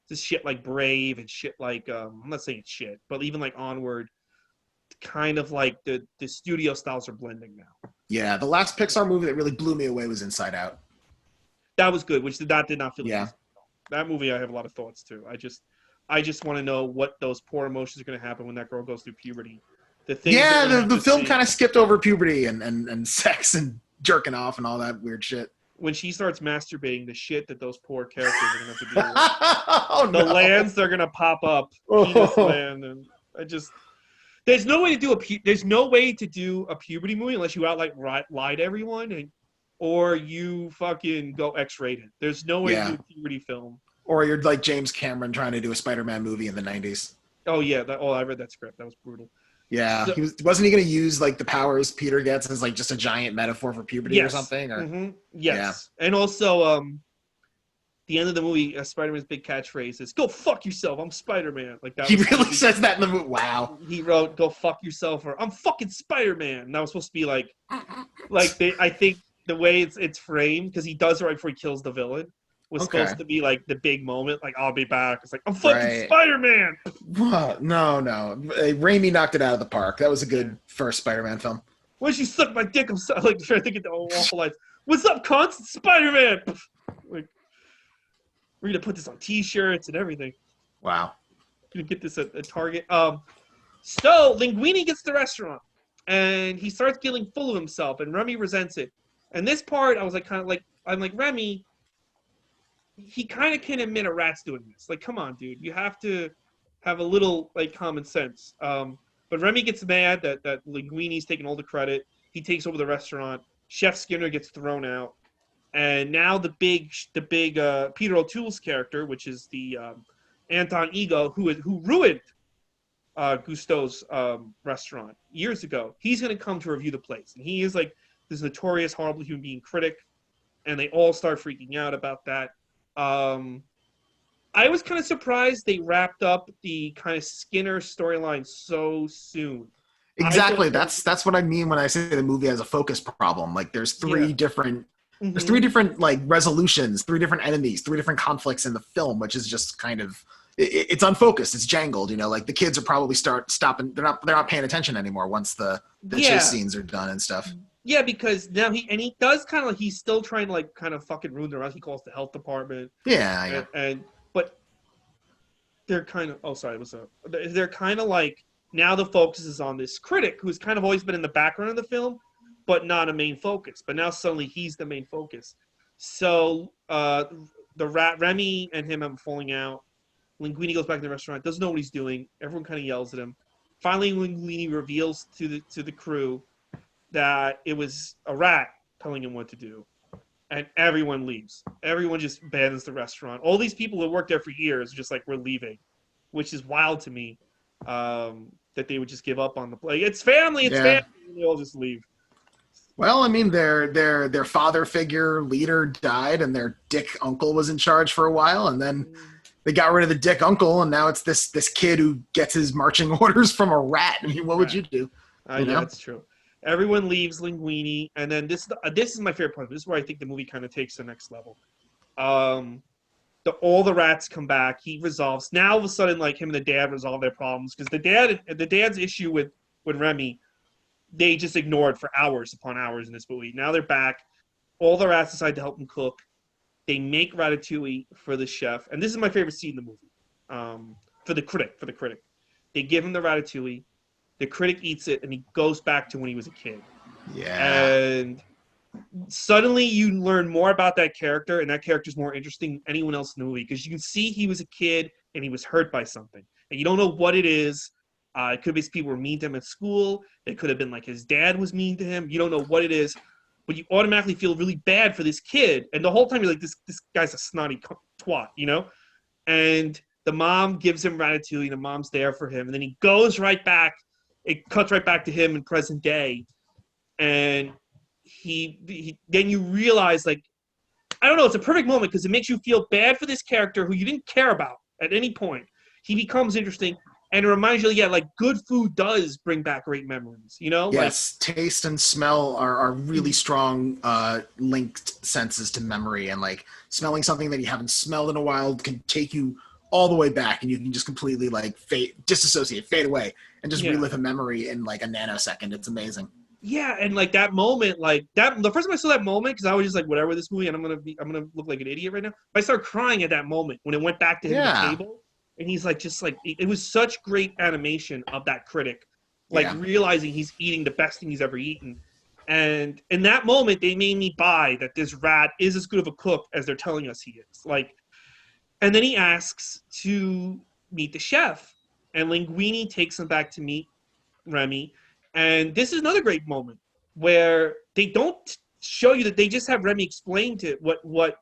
this shit like Brave and shit like I'm not saying shit, but even like Onward, kind of like the studio styles are blending now. Yeah, the last Pixar movie that really blew me away was Inside Out. That was good, which did not feel yeah. Like that movie. I have a lot of thoughts too. I just want to know what those poor emotions are going to happen when that girl goes through puberty. The film kind of skipped over puberty and sex and jerking off and all that weird shit. When she starts masturbating, the shit that those poor characters are going to have to deal with. Lands they're going to pop up. Penis land, and there's no way to do a puberty movie unless you outright lie to everyone or you fucking go X-rated. There's no way to do a puberty film. Or you're like James Cameron trying to do a Spider-Man movie in the 90s. Oh yeah, I read that script. That was brutal. Yeah, wasn't he going to use like the powers Peter gets as like just a giant metaphor for puberty or something? Or? Yes, and also the end of the movie, Spider-Man's big catchphrase is "Go fuck yourself, I'm Spider-Man." Like that. He really says that in the movie. Wow. He wrote "Go fuck yourself" or "I'm fucking Spider-Man." And that was supposed to be like I think the way it's framed because he does it right before he kills the villain. Was supposed to be like the big moment, like I'll be back. It's like I'm fucking Spider-Man. What? No. Raimi knocked it out of the park. That was a good first Spider-Man film. Why don't you suck my dick? I'm like trying to think of the awful lines. What's up, cunts? It's Spider-Man. Like we're gonna put this on T-shirts and everything. Wow. Gonna get this at Target. So Linguini gets the restaurant, and he starts getting full of himself, and Remy resents it. And this part, I was like, I'm like Remy. He kind of can admit a rat's doing this. Like, come on, dude. You have to have a little, like, common sense. But Remy gets mad that Linguini's taking all the credit. He takes over the restaurant. Chef Skinner gets thrown out. And now the big Peter O'Toole's character, which is the Anton Ego, who ruined Gusteau's restaurant years ago, he's going to come to review the place. And he is, like, this notorious, horrible human being critic. And they all start freaking out about that. I was kind of surprised they wrapped up the kind of Skinner storyline so soon. Exactly. That's what I mean when I say the movie has a focus problem. Like there's three different like resolutions, 3 different enemies, 3 different conflicts in the film, which is just kind of it's unfocused. It's jangled. You know, like the kids are probably stopping. They're not paying attention anymore once the chase scenes are done and stuff. Yeah, because now he does kind of like he's still trying to like kind of fucking ruin the rest. He calls the health department. Yeah. But they're kind of they're kind of like now the focus is on this critic who's kind of always been in the background of the film, but not a main focus. But now suddenly he's the main focus. So Remy and him are falling out. Linguini goes back to the restaurant, doesn't know what he's doing. Everyone kind of yells at him. Finally, Linguini reveals to the crew that it was a rat telling him what to do. And everyone leaves. Everyone just abandons the restaurant. All these people who worked there for years are just like, we're leaving. Which is wild to me that they would just give up on the play. It's family, family. And they all just leave. Well, I mean, their father figure leader died and their dick uncle was in charge for a while. And then they got rid of the dick uncle. And now it's this kid who gets his marching orders from a rat. I mean, what would you do? Yeah, that's true. Everyone leaves Linguini, and then this is my favorite part. This is where I think the movie kind of takes the next level. All the rats come back. He resolves. Now all of a sudden, like him and the dad resolve their problems because the dad's issue with Remy, they just ignored for hours upon hours in this movie. Now they're back. All the rats decide to help him cook. They make ratatouille for the chef, and this is my favorite scene in the movie. For the critic, they give him the ratatouille. The critic eats it, and he goes back to when he was a kid. Yeah. And suddenly you learn more about that character, and that character's more interesting than anyone else in the movie because you can see he was a kid and he was hurt by something, and you don't know what it is. It could be people were mean to him at school. It could have been like his dad was mean to him. You don't know what it is, but you automatically feel really bad for this kid. And the whole time you're like, this guy's a snotty twat, you know? And the mom gives him Ratatouille. The mom's there for him. And then he goes right back. It cuts right back to him in present day. And he then you realize, like, I don't know, it's a perfect moment because it makes you feel bad for this character who you didn't care about at any point. He becomes interesting. And it reminds you, yeah, like good food does bring back great memories, you know? Yes, like, taste and smell are really strong linked senses to memory. And like smelling something that you haven't smelled in a while can take you all the way back, and you can just completely like disassociate, fade away, and just relive a memory in like a nanosecond. It's amazing. Yeah, and like that moment, like that, the first time I saw that moment, because I was just like, whatever this movie, and I'm gonna look like an idiot right now. But I started crying at that moment when it went back to him at the table. And he's like, just like, it was such great animation of that critic, like realizing he's eating the best thing he's ever eaten. And in that moment, they made me buy that this rat is as good of a cook as they're telling us he is. Like, and then he asks to meet the chef, and Linguini takes him back to meet Remy. And this is another great moment where they don't show you that they just have Remy explain to what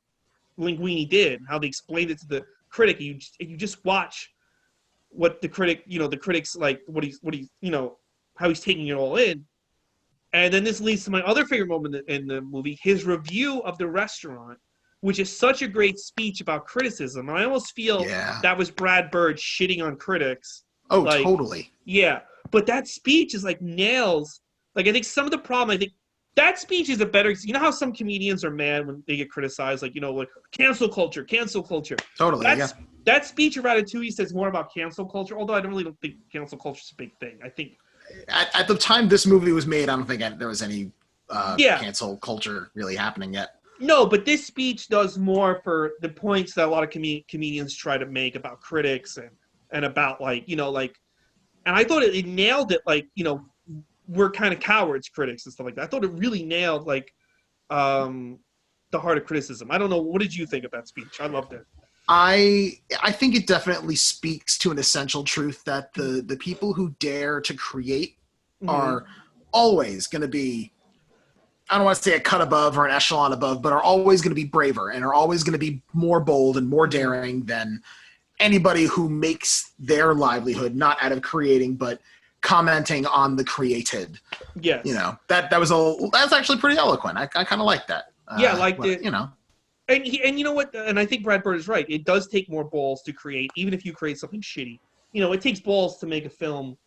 Linguini did, how they explained it to the critic. You just watch what the critic, the critic's like, what he's, how he's taking it all in. And then this leads to my other favorite moment in the movie, his review of the restaurant, which is such a great speech about criticism. And I almost feel that was Brad Bird shitting on critics. Oh, like, totally. Yeah. But that speech is like nails. Like, I think some of the problem, I think that speech is a better, you know how some comedians are mad when they get criticized, like, like cancel culture. Totally, That speech of Ratatouille says more about cancel culture, although I don't think cancel culture is a big thing. I think at the time this movie was made, I don't think there was any cancel culture really happening yet. No, but this speech does more for the points that a lot of comedians try to make about critics and about like, and I thought it nailed it, like, we're kind of cowards, critics and stuff like that. I thought it really nailed like the heart of criticism. I don't know, what did you think of that speech? I loved it. I think it definitely speaks to an essential truth that the people who dare to create are always going to be, I don't want to say a cut above or an echelon above, but are always going to be braver and are always going to be more bold and more daring than anybody who makes their livelihood not out of creating, but commenting on the created. Yes. That's actually pretty eloquent. I kind of like that. Yeah, I liked it. And you know what? And I think Brad Bird is right. It does take more balls to create, even if you create something shitty. It takes balls to make a film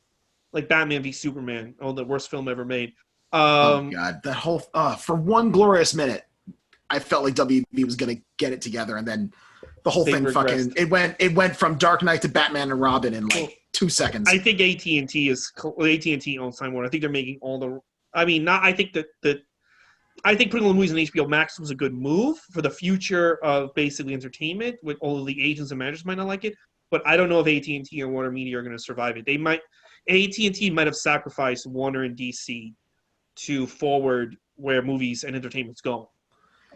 like Batman v Superman, the worst film ever made. Oh God, that whole for one glorious minute, I felt like WB was gonna get it together, and then the whole thing it went from Dark Knight to Batman and Robin in like 2 seconds. I think AT&T owns Time Warner. I think they're making all the. I mean, I think I think putting all the movies on HBO Max was a good move for the future of basically entertainment. With all of the agents and managers might not like it, but I don't know if AT&T or Warner Media are going to survive it. AT&T might have sacrificed Warner and DC to forward where movies and entertainment's going.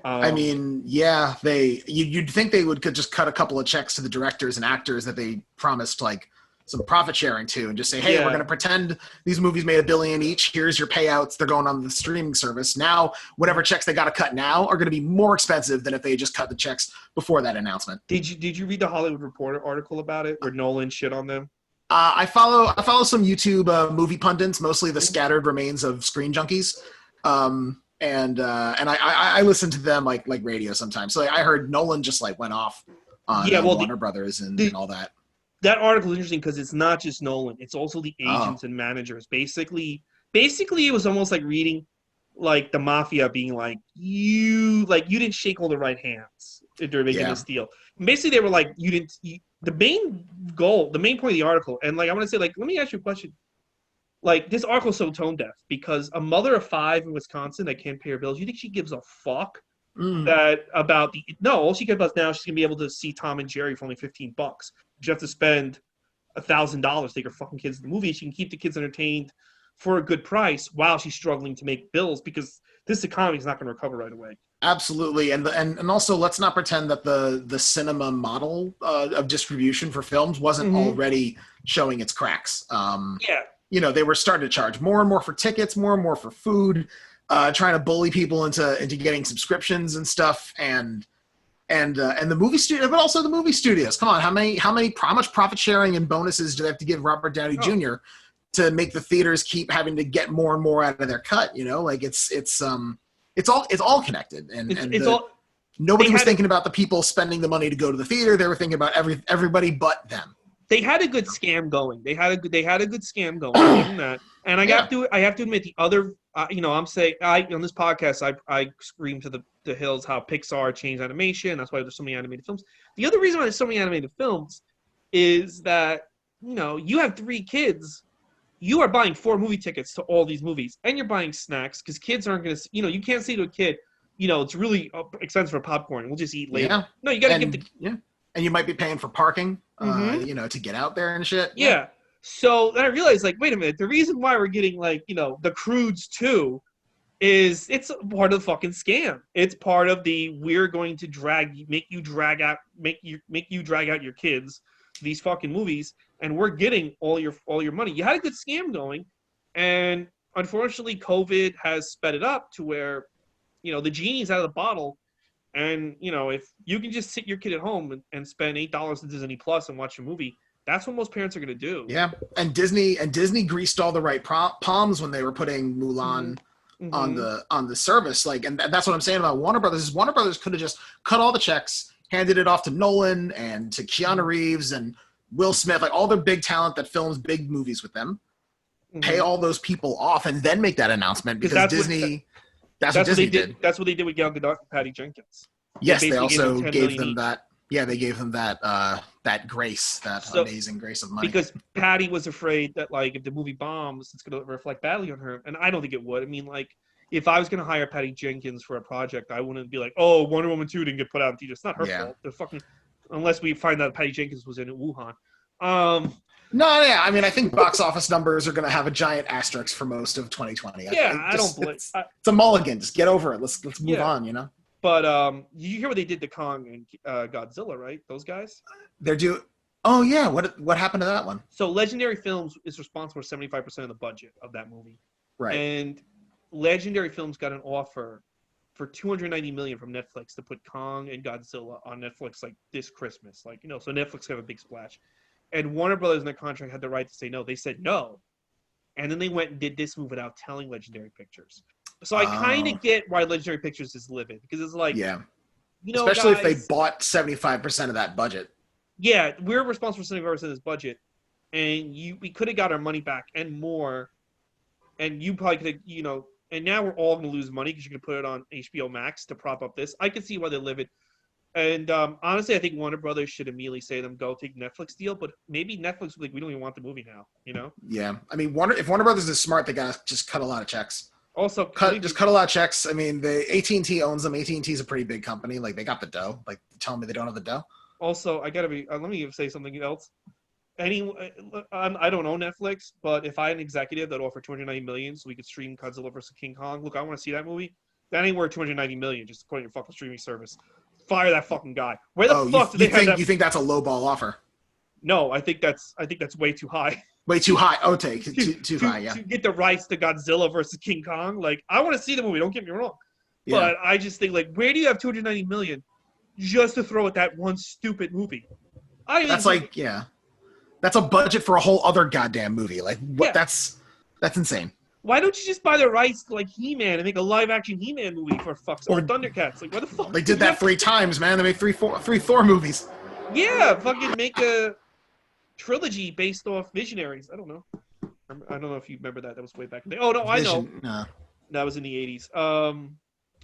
I mean, yeah, you'd think they could just cut a couple of checks to the directors and actors that they promised like some profit sharing to, and just say, hey, we're going to pretend these movies made $1 billion each. Here's your payouts. They're going on the streaming service. Now, whatever checks they got to cut now are going to be more expensive than if they just cut the checks before that announcement. Did you read the Hollywood Reporter article about it where Nolan shit on them? I follow some YouTube movie pundits, mostly the scattered remains of Screen Junkies. And I listen to them like radio sometimes. So I heard Nolan just like went off on Warner Brothers and all that. That article is interesting because it's not just Nolan; it's also the agents and managers. Basically, it was almost like reading like the mafia being like you didn't shake all the right hands during making this deal. And basically, they were like the main point of the article, and like I want to say, like, let me ask you a question. Like, this article is so tone deaf because a mother of 5 in Wisconsin that can't pay her bills, you think she gives a fuck all she cares about now, she's going to be able to see Tom and Jerry for only $15. She have to spend $1,000 to take her fucking kids to the movie. She can keep the kids entertained for a good price while she's struggling to make bills because this economy is not going to recover right away. Absolutely, and also let's not pretend that the cinema model of distribution for films wasn't already showing its cracks. Yeah. They were starting to charge more and more for tickets, more and more for food, trying to bully people into getting subscriptions and stuff, and the movie studio, but also the movie studios. Come on, how much profit sharing and bonuses do they have to give Robert Downey Jr. to make the theaters keep having to get more and more out of their cut? Like it's all connected, and nobody was thinking about the people spending the money to go to the theater. They were thinking about everybody but them. They had a good scam going. They had a good scam going. I'll give them that. And I have to admit the other. I'm saying on this podcast I scream to the hills how Pixar changed animation. That's why there's so many animated films. The other reason why there's so many animated films is that you have 3 kids. You are buying 4 movie tickets to all these movies, and you're buying snacks because kids aren't going to. You can't say to a kid, it's really expensive for popcorn. We'll just eat later. Yeah. No, you got to give the. And you might be paying for parking, to get out there and shit. Yeah. So then I realized, wait a minute. The reason why we're getting the Croods too, is it's part of the fucking scam. It's part of the we're going to make you drag out your kids to these fucking movies, and we're getting all your money. You had a good scam going, and unfortunately, COVID has sped it up to where, the genie's out of the bottle. And, if you can just sit your kid at home and spend $8 to Disney Plus and watch a movie, that's what most parents are going to do. Yeah. And Disney greased all the right palms when they were putting Mulan on the service. And that's what I'm saying about Warner Brothers. Warner Brothers could have just cut all the checks, handed it off to Nolan and to Keanu Reeves and Will Smith, all their big talent that films big movies with them, pay all those people off and then make that announcement, because Disney... That's what Disney did. That's what they did with Gal Gadot and Patty Jenkins. Yes, they also gave them that. Yeah, they gave them that grace, amazing grace of money. Because Patty was afraid that if the movie bombs, it's going to reflect badly on her, and I don't think it would. I mean, if I was going to hire Patty Jenkins for a project, I wouldn't be like, oh, Wonder Woman 2 didn't get put out in theaters. It's not her fault. The fucking, unless we find out Patty Jenkins was in Wuhan. No, yeah. I mean, I think box office numbers are going to have a giant asterisk for most of 2020. I don't believe it's a mulligan. Just get over it. Let's move on. But you hear what they did to Kong and Godzilla, right? Those guys. Oh yeah. What happened to that one? So Legendary Films is responsible for 75% of the budget of that movie. Right. And Legendary Films got an offer for $290 million from Netflix to put Kong and Godzilla on Netflix this Christmas. So Netflix have a big splash. And Warner Brothers in their contract had the right to say no. They said no. And then they went and did this move without telling Legendary Pictures. So I kind of get why Legendary Pictures is livid. Because it's especially guys, if they bought 75% of that budget. Yeah, we're responsible for 75% of this budget. And we could have got our money back and more. And you probably could have, and now we're all going to lose money because you're going to put it on HBO Max to prop up this. I can see why they're livid. And honestly, I think Warner Brothers should immediately say to them, go take Netflix deal. But maybe Netflix will we don't even want the movie now, Yeah. I mean, if Warner Brothers is smart, they got to just cut a lot of checks. Also, cut a lot of checks. I mean, the AT&T owns them. AT&T is a pretty big company. They got the dough. Telling me they don't have the dough. Also, I got to be let me say something else. I don't own Netflix, but if I had an executive that offered $290 million so we could stream Godzilla vs. King Kong, look, I want to see that movie. That ain't worth $290 million just to put on your fucking streaming service. Fire that fucking guy. Where the fuck did they have that? You think that's a lowball offer? No, I think that's way too high. Way too high. Oh, too high. Yeah. To get the rights to Godzilla versus King Kong, I want to see the movie. Don't get me wrong, but I just think where do you have $290 million just to throw at that one stupid movie? That's a budget for a whole other goddamn movie. That's insane. Why don't you just buy the rights to He-Man and make a live-action He-Man movie for fuck's sake? Or Thundercats? What the fuck? They did that 3 times, man. They made three Thor movies. Yeah, fucking make a trilogy based off Visionaries. I don't know. I don't know if you remember that. That was way back in the day. Oh, no, I know. That was in the 80s.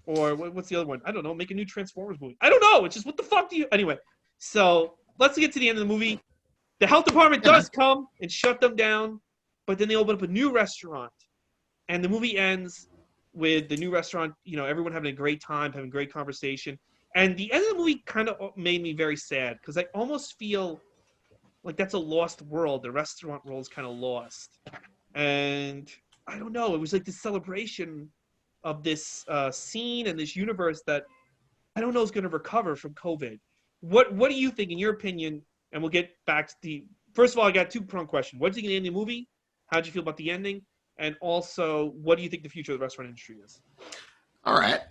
Or what's the other one? I don't know. Make a new Transformers movie. I don't know. It's just, what the fuck do you... Anyway, so let's get to the end of the movie. The health department does come and shut them down, but then they open up a new restaurant. And the movie ends with the new restaurant, everyone having a great time, having great conversation. And the end of the movie kind of made me very sad because I almost feel like that's a lost world. The restaurant world is kind of lost. And I don't know. It was like this celebration this scene and this universe that I don't know is going to recover from COVID. What do you think, in your opinion? And we'll get back to the. First of all, I got two-pronged question. What do you think of the movie? How did you feel about the ending? And also, what do you think the future of the restaurant industry is? All right.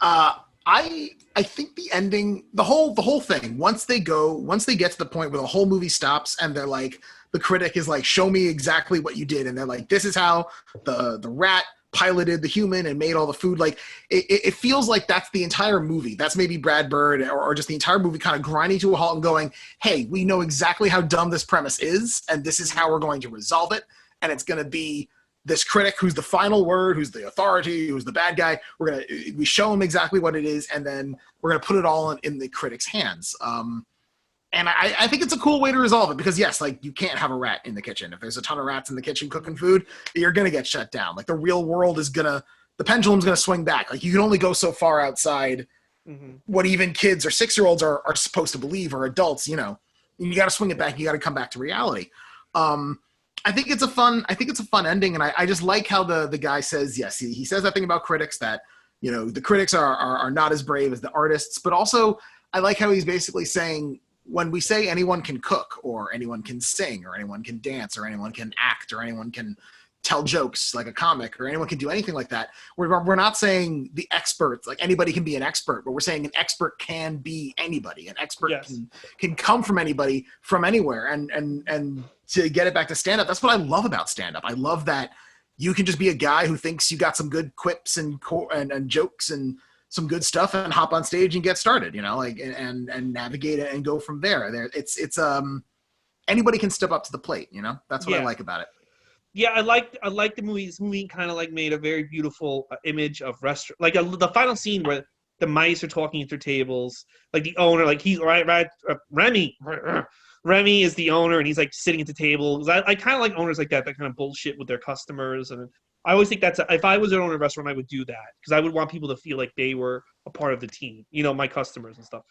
I think the ending, the whole thing, once they get to the point where the whole movie stops and they're like, the critic is like, show me exactly what you did, and they're like, this is how the rat piloted the human and made all the food. Like it feels like that's the entire movie. That's maybe Brad Bird or just the entire movie kind of grinding to a halt and going, hey, we know exactly how dumb this premise is, and this is how we're going to resolve it. And it's going to be this critic who's the final word, who's the authority, who's the bad guy. We show him exactly what it is, and then we're going to put it all in the critic's hands. And I think it's a cool way to resolve it, because yes, like, you can't have a rat in the kitchen. If there's a ton of rats in the kitchen cooking food, you're going to get shut down. Like, the real world the pendulum's going to swing back. Like, you can only go so far outside what even kids or 6-year-olds are supposed to believe, or adults, you know. You got to swing it back. You got to come back to reality. I think it's a fun ending, and I just like how the guy says, yes, he says that thing about critics, that, you know, the critics are not as brave as the artists, but also I like how he's basically saying, when we say anyone can cook, or anyone can sing, or anyone can dance, or anyone can act, or anyone can tell jokes like a comic, or anyone can do anything like that, we're not saying the experts, like anybody can be an expert, but we're saying an expert can be anybody. An expert can come from anybody, from anywhere. And to get it back to stand-up, that's what I love about stand-up. I love that you can just be a guy who thinks you got some good quips and jokes and some good stuff, and hop on stage and get started, you know, like, and navigate it and go from there. It's anybody can step up to the plate, you know. That's what I like about it. Yeah, I like the movie. This movie kind of like made a very beautiful image of restaurant, like the final scene where the mice are talking at their tables, like the owner, like he's right, Remy is the owner, and he's like sitting at the table. I kind of like owners like that kind of bullshit with their customers, and I always think if I was an owner of a restaurant, I would do that, because I would want people to feel like they were a part of the team, you know, my customers and stuff.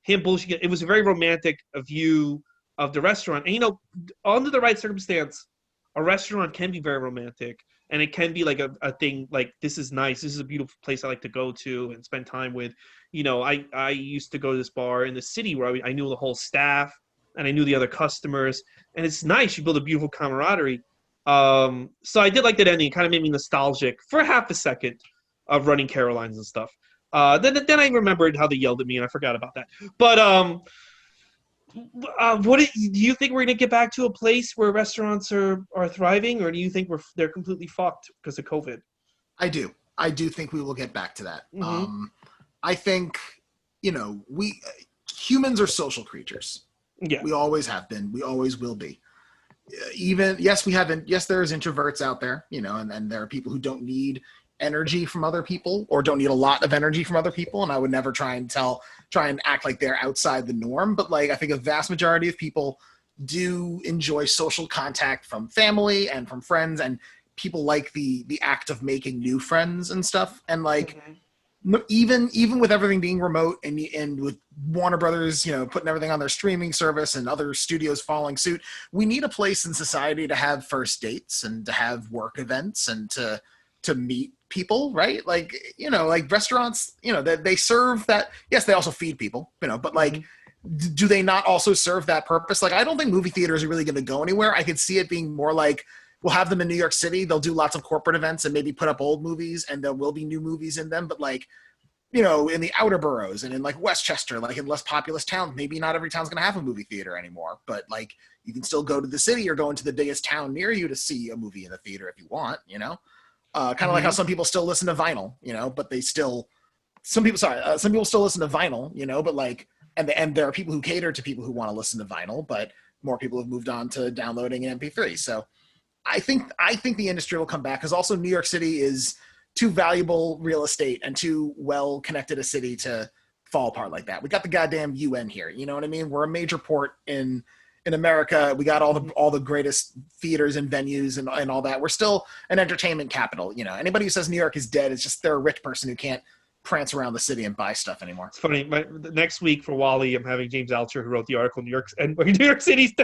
Him bullshit. It was a very romantic view of the restaurant, and you know, under the right circumstance, a restaurant can be very romantic, and it can be like a thing like, this is nice, this is a beautiful place I like to go to and spend time with. You know, I used to go to this bar in the city where I knew the whole staff and I knew the other customers, and it's nice. You build a beautiful camaraderie. So I did like that ending. It kind of made me nostalgic for half a second of Running Carolines and stuff. Then I remembered how they yelled at me, and I forgot about that. But do you think we're gonna get back to a place where restaurants are thriving, or do you think they're completely fucked because of COVID? I do think we will get back to that. I think, you know, humans are social creatures. Yeah, we always have been. We always will be. Yes, there is introverts out there, you know, and there are people who don't need energy from other people, or don't need a lot of energy from other people, and I would never try and act like they're outside the norm, but like, I think a vast majority of people do enjoy social contact from family and from friends, and people like the act of making new friends and stuff. And like, even with everything being remote, and with Warner Brothers, you know, putting everything on their streaming service and other studios following suit, we need a place in society to have first dates and to have work events and to meet people, right? Like, you know, like restaurants, you know, they serve that. Yes, they also feed people, you know, but like, do they not also serve that purpose? Like, I don't think movie theaters are really going to go anywhere. I could see it being more like, we'll have them in New York City. They'll do lots of corporate events and maybe put up old movies, and there will be new movies in them. But like, you know, in the outer boroughs and in like Westchester, like in less populous towns, maybe not every town's going to have a movie theater anymore, but like, you can still go to the city or go into the biggest town near you to see a movie in the theater if you want, you know? Kind of like how some people still listen to vinyl, you know, but some people still listen to vinyl, you know, but like, and there are people who cater to people who want to listen to vinyl, but more people have moved on to downloading an MP3. So I think the industry will come back, because also New York City is too valuable real estate and too well connected a city to fall apart like that. We got the goddamn UN here, you know what I mean? We're a major port in America. We got all the greatest theaters and venues and all that. We're still an entertainment capital. You know, anybody who says New York is dead is just, they're a rich person who can't prance around the city and buy stuff anymore. It's funny. Next week for Wally, I'm having James Altucher, who wrote the article in New York City's.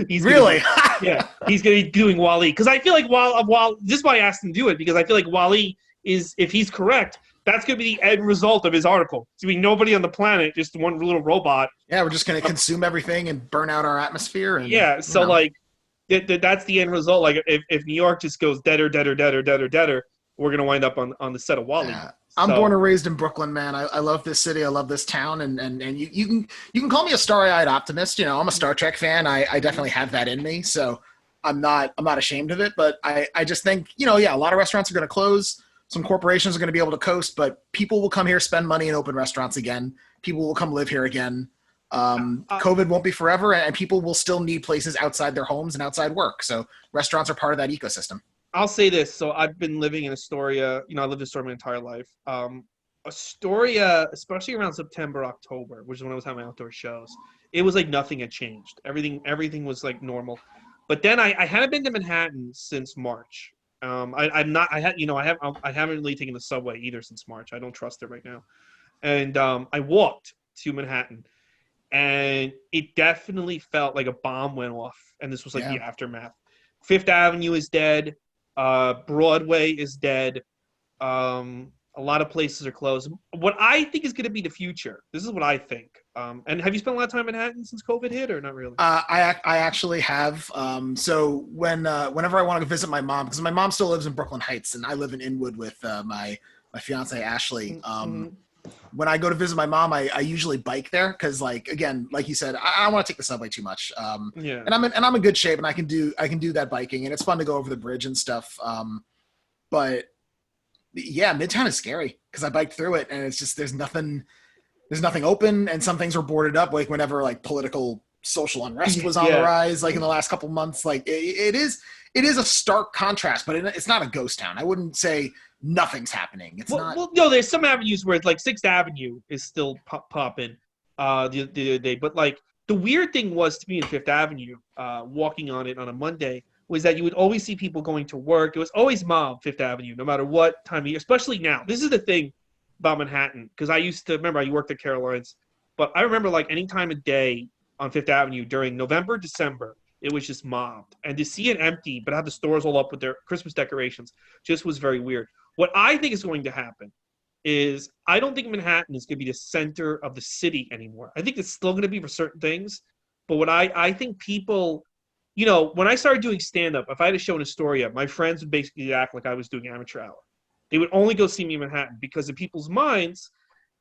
He's really, yeah, he's going to be doing Wally, because I feel like Wally. This is why I asked him to do it, because I feel like Wally is if he's correct, that's going to be the end result of his article. It's going to be nobody on the planet, just one little robot. Yeah, we're just going to consume everything and burn out our atmosphere. And, yeah, so like that's the end result. Like if New York just goes deader, we're going to wind up on the set of WALL-E. Yeah. I'm born and raised in Brooklyn, man. I love this city. I love this town, and you can call me a starry-eyed optimist. You know, I'm a Star Trek fan. I definitely have that in me, so I'm not ashamed of it. But I just think, you know, yeah, a lot of restaurants are going to close. Some corporations are going to be able to coast, but people will come here, spend money, and open restaurants again. People will come live here again. COVID won't be forever, and people will still need places outside their homes and outside work. So restaurants are part of that ecosystem. I'll say this. So I've been living in Astoria. You know, I lived in Astoria my entire life. Astoria, especially around September, October, which is when I was having my outdoor shows, it was like nothing had changed. Everything was like normal. But then I hadn't been to Manhattan since March. I haven't really taken the subway either since March. I don't trust it right now. And I walked to Manhattan, and it definitely felt like a bomb went off. And this was like the aftermath. Fifth Avenue is dead. Broadway is dead. A lot of places are closed. What I think is going to be the future. This is what I think. And have you spent a lot of time in Manhattan since COVID hit, or not really? I actually have. So whenever I want to visit my mom, because my mom still lives in Brooklyn Heights, and I live in Inwood with my fiance Ashley. When I go to visit my mom, I usually bike there because, like, again, like you said, I don't want to take the subway too much. And I'm in good shape, and I can do that biking, and it's fun to go over the bridge and stuff. But yeah, Midtown is scary because I biked through it, and it's just there's nothing open, and some things are boarded up. Like whenever like political social unrest was on the rise, like in the last couple months, like it is a stark contrast, but it's not a ghost town. I wouldn't say nothing's happening. It's not. Well, no, there's some avenues where it's like 6th Avenue is still popping the other day. But like the weird thing was to me in 5th Avenue, walking on it on a Monday, was that you would always see people going to work. It was always mob 5th Avenue, no matter what time of year, especially now. This is the thing about Manhattan, because I used to remember I worked at Caroline's, but I remember like any time of day on 5th Avenue during November, December, it was just mobbed. And to see it empty, but have the stores all up with their Christmas decorations, just was very weird. What I think is going to happen is I don't think Manhattan is going to be the center of the city anymore. I think it's still going to be for certain things. But what I think people, you know, when I started doing stand-up, if I had a show in Astoria, my friends would basically act like I was doing amateur hour. They would only go see me in Manhattan because in people's minds,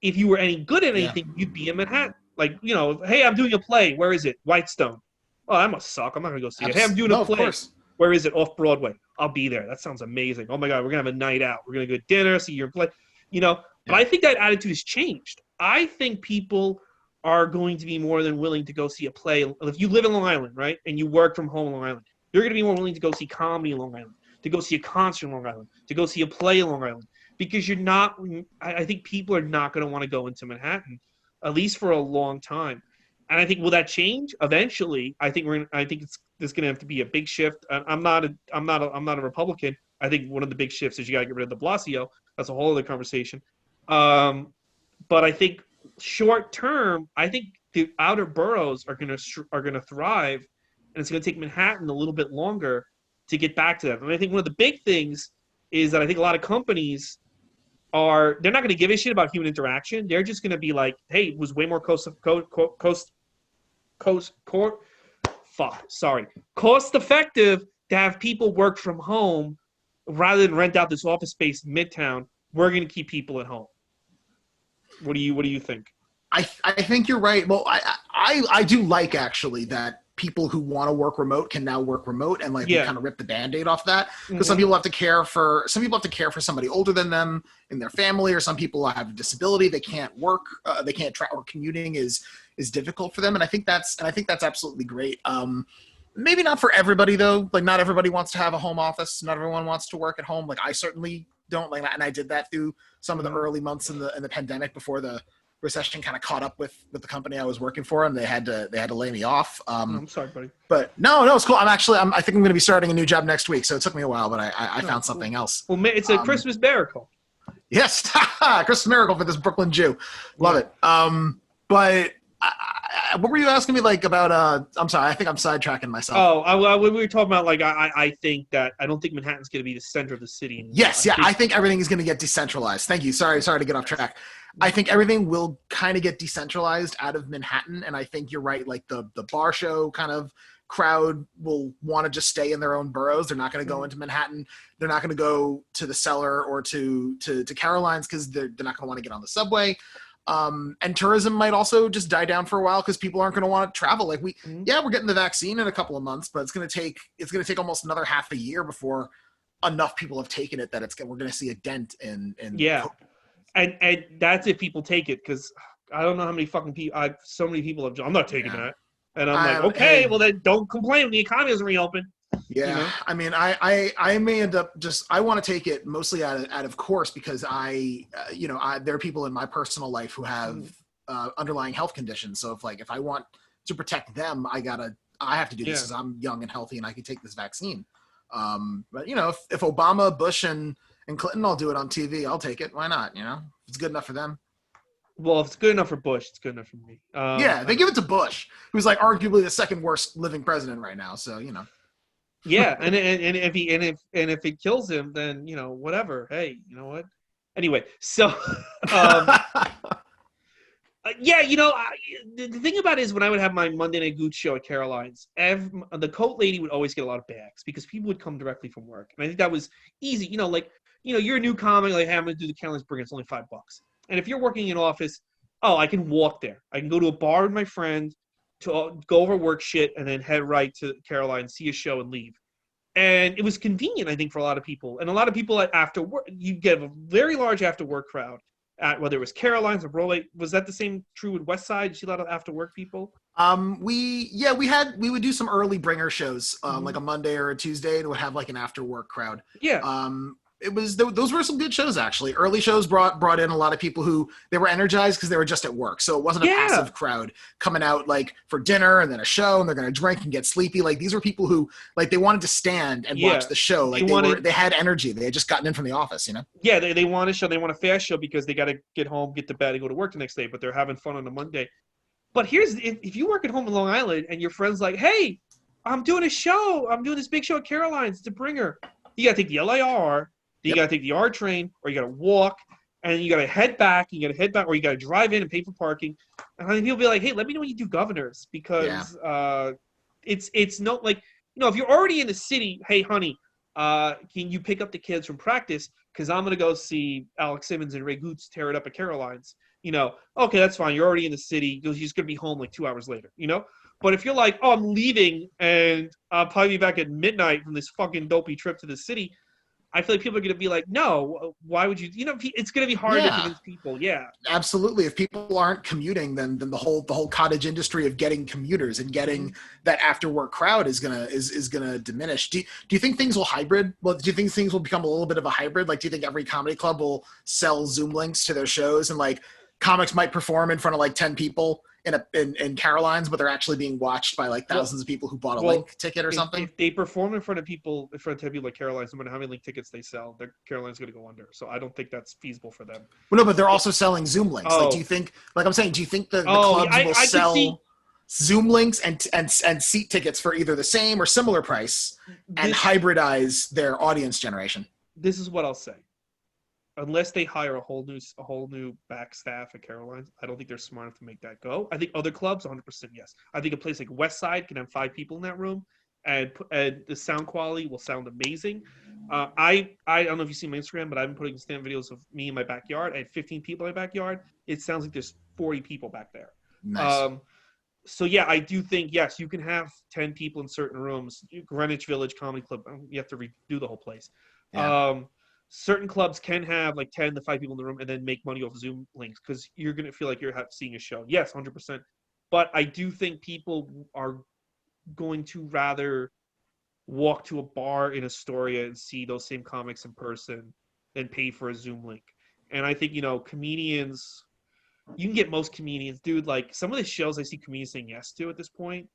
if you were any good at anything, you'd be in Manhattan. Like, you know, hey, I'm doing a play. Where is it? Whitestone. Oh, that must suck. I'm not going to go see it. Hey, I'm doing a play. Where is it? Off Broadway. I'll be there. That sounds amazing. Oh, my God, we're going to have a night out. We're going to go to dinner, see your play. You know, but I think that attitude has changed. I think people are going to be more than willing to go see a play. If you live in Long Island, right, and you work from home in Long Island, you're going to be more willing to go see comedy in Long Island, to go see a concert in Long Island, to go see a play in Long Island, because you're not – I think people are not going to want to go into Manhattan, at least for a long time. And I think will that change eventually? I think there's going to have to be a big shift. I'm not a Republican. I think one of the big shifts is you got to get rid of de Blasio. That's a whole other conversation. But I think short term, I think the outer boroughs are going to thrive, and it's going to take Manhattan a little bit longer to get back to that. And I think one of the big things is that I think a lot of companies they're not going to give a shit about human interaction. They're just going to be like, hey, it was way more cost effective to have people work from home rather than rent out this office space in Midtown. We're going to keep people at home. What do you think? I think you're right. Well, I do like actually that people who want to work remote can now work remote, and like we kind of rip the Band-Aid off that, because some people have to care for somebody older than them in their family, or some people have a disability, they can't work, they can't travel, or commuting is difficult for them, and I think that's absolutely great. Maybe not for everybody though. Like not everybody wants to have a home office. Not everyone wants to work at home. Like I certainly don't like that, and I did that through some of the early months in the pandemic before the recession kind of caught up with the company I was working for, and they had to lay me off. I'm sorry, buddy. But no, it's cool. I think I'm going to be starting a new job next week, so it took me a while, but I found something else. Well, it's a Christmas miracle. Yes, Christmas miracle for this Brooklyn Jew. Love it. But what were you asking me like about? I'm sorry, I think I'm sidetracking myself. We were talking about like I think that I don't think Manhattan's going to be the center of the city anymore. Yes, I think everything is going to get decentralized. Thank you. Sorry to get off track. I think everything will kind of get decentralized out of Manhattan, and I think you're right. Like the bar show kind of crowd will want to just stay in their own boroughs. They're not going to go into Manhattan. They're not going to go to the Cellar or to Caroline's because they're not going to want to get on the subway. And tourism might also just die down for a while because people aren't going to want to travel. Like we're getting the vaccine in a couple of months, but it's going to take almost another half a year before enough people have taken it that we're going to see a dent in and that's if people take it, because I don't know how many fucking people so many people have. I'm not taking that, and I'm like, okay, well then don't complain when the economy doesn't reopen. Yeah, you know? I mean, I may end up I want to take it mostly out of course because there are people in my personal life who have underlying health conditions. So if I want to protect them, I have to do this because I'm young and healthy and I can take this vaccine. But if Obama, Bush, and Clinton all do it on TV, I'll take it. Why not? If it's good enough for them. Well, if it's good enough for Bush, it's good enough for me. They give it to Bush, who's like arguably the second worst living president right now. So Yeah, and if it kills him, then whatever. Hey, you know what? Anyway, so the thing about it is when I would have my Monday Night Gooch show at Caroline's, the coat lady would always get a lot of bags because people would come directly from work, and I think that was easy. You're a new comic, like, hey, I'm going to do the Caroline's Bring. It's only $5. And if you're working in an office, I can walk there. I can go to a bar with my friend to go over work shit and then head right to Caroline, see a show, and leave. And it was convenient, I think, for a lot of people. And a lot of people after work, you get a very large after work crowd. Whether it was Caroline's or Broadway. Was that the same true with West Side? Did you see a lot of after work people? We would do some early bringer shows, like a Monday or a Tuesday, and would have like an after work crowd. Yeah. Those were some good shows actually. Early shows brought in a lot of people who they were energized because they were just at work, so it wasn't a passive crowd coming out like for dinner and then a show and they're gonna drink and get sleepy. Like these were people who like they wanted to stand and watch the show. Like they had energy. They had just gotten in from the office, Yeah, they want a show. They want a fast show because they got to get home, get to bed, and go to work the next day. But they're having fun on a Monday. But if you work at home in Long Island and your friend's like, hey, I'm doing a show. I'm doing this big show at Caroline's to Bringer. You got to take the LIR. You got to take the R train, or you got to walk, and then you got to head back. You got to head back, or you got to drive in and pay for parking. And then people be like, "Hey, let me know when you do Governors," because it's no like if you're already in the city. Hey, honey, can you pick up the kids from practice? Because I'm gonna go see Alex Simmons and Ray Goots tear it up at Caroline's. Okay, that's fine. You're already in the city. You're just gonna be home like 2 hours later. But if you're like, oh, I'm leaving and I'll probably be back at midnight from this fucking dopey trip to the city. I feel like people are going to be like, no, why would you? It's going to be hard to convince people. Yeah, absolutely. If people aren't commuting, then the whole cottage industry of getting commuters and getting that after work crowd is gonna diminish. Do you think things will hybrid? Well, do you think things will become a little bit of a hybrid? Like, do you think every comedy club will sell Zoom links to their shows and like comics might perform in front of like 10 people in Caroline's, but they're actually being watched by like thousands of people who bought a link ticket or something? If they perform in front of 10 people like Caroline's, no matter how many link tickets they sell, Caroline's going to go under. So I don't think that's feasible for them. Well, no, but they're also selling Zoom links. Like, do you think the clubs will sell Zoom links and seat tickets for either the same or similar price and hybridize their audience generation? This is what I'll say. Unless they hire a whole new back staff at Caroline's, I don't think they're smart enough to make that go. I think other clubs, 100% yes. I think a place like West Side can have 5 people in that room, and the sound quality will sound amazing. I don't know if you see my Instagram, but I've been putting stand videos of me in my backyard. I had 15 people in my backyard. It sounds like there's 40 people back there. Nice. So yeah, I do think yes, you can have 10 people in certain rooms. Greenwich Village Comedy Club, you have to redo the whole place. Yeah. Certain clubs can have like 10 to 5 people in the room and then make money off Zoom links because you're going to feel like you're seeing a show. Yes, 100%. But I do think people are going to rather walk to a bar in Astoria and see those same comics in person than pay for a Zoom link. And I think, comedians, you can get most comedians, dude, like some of the shows I see comedians saying yes to at this point,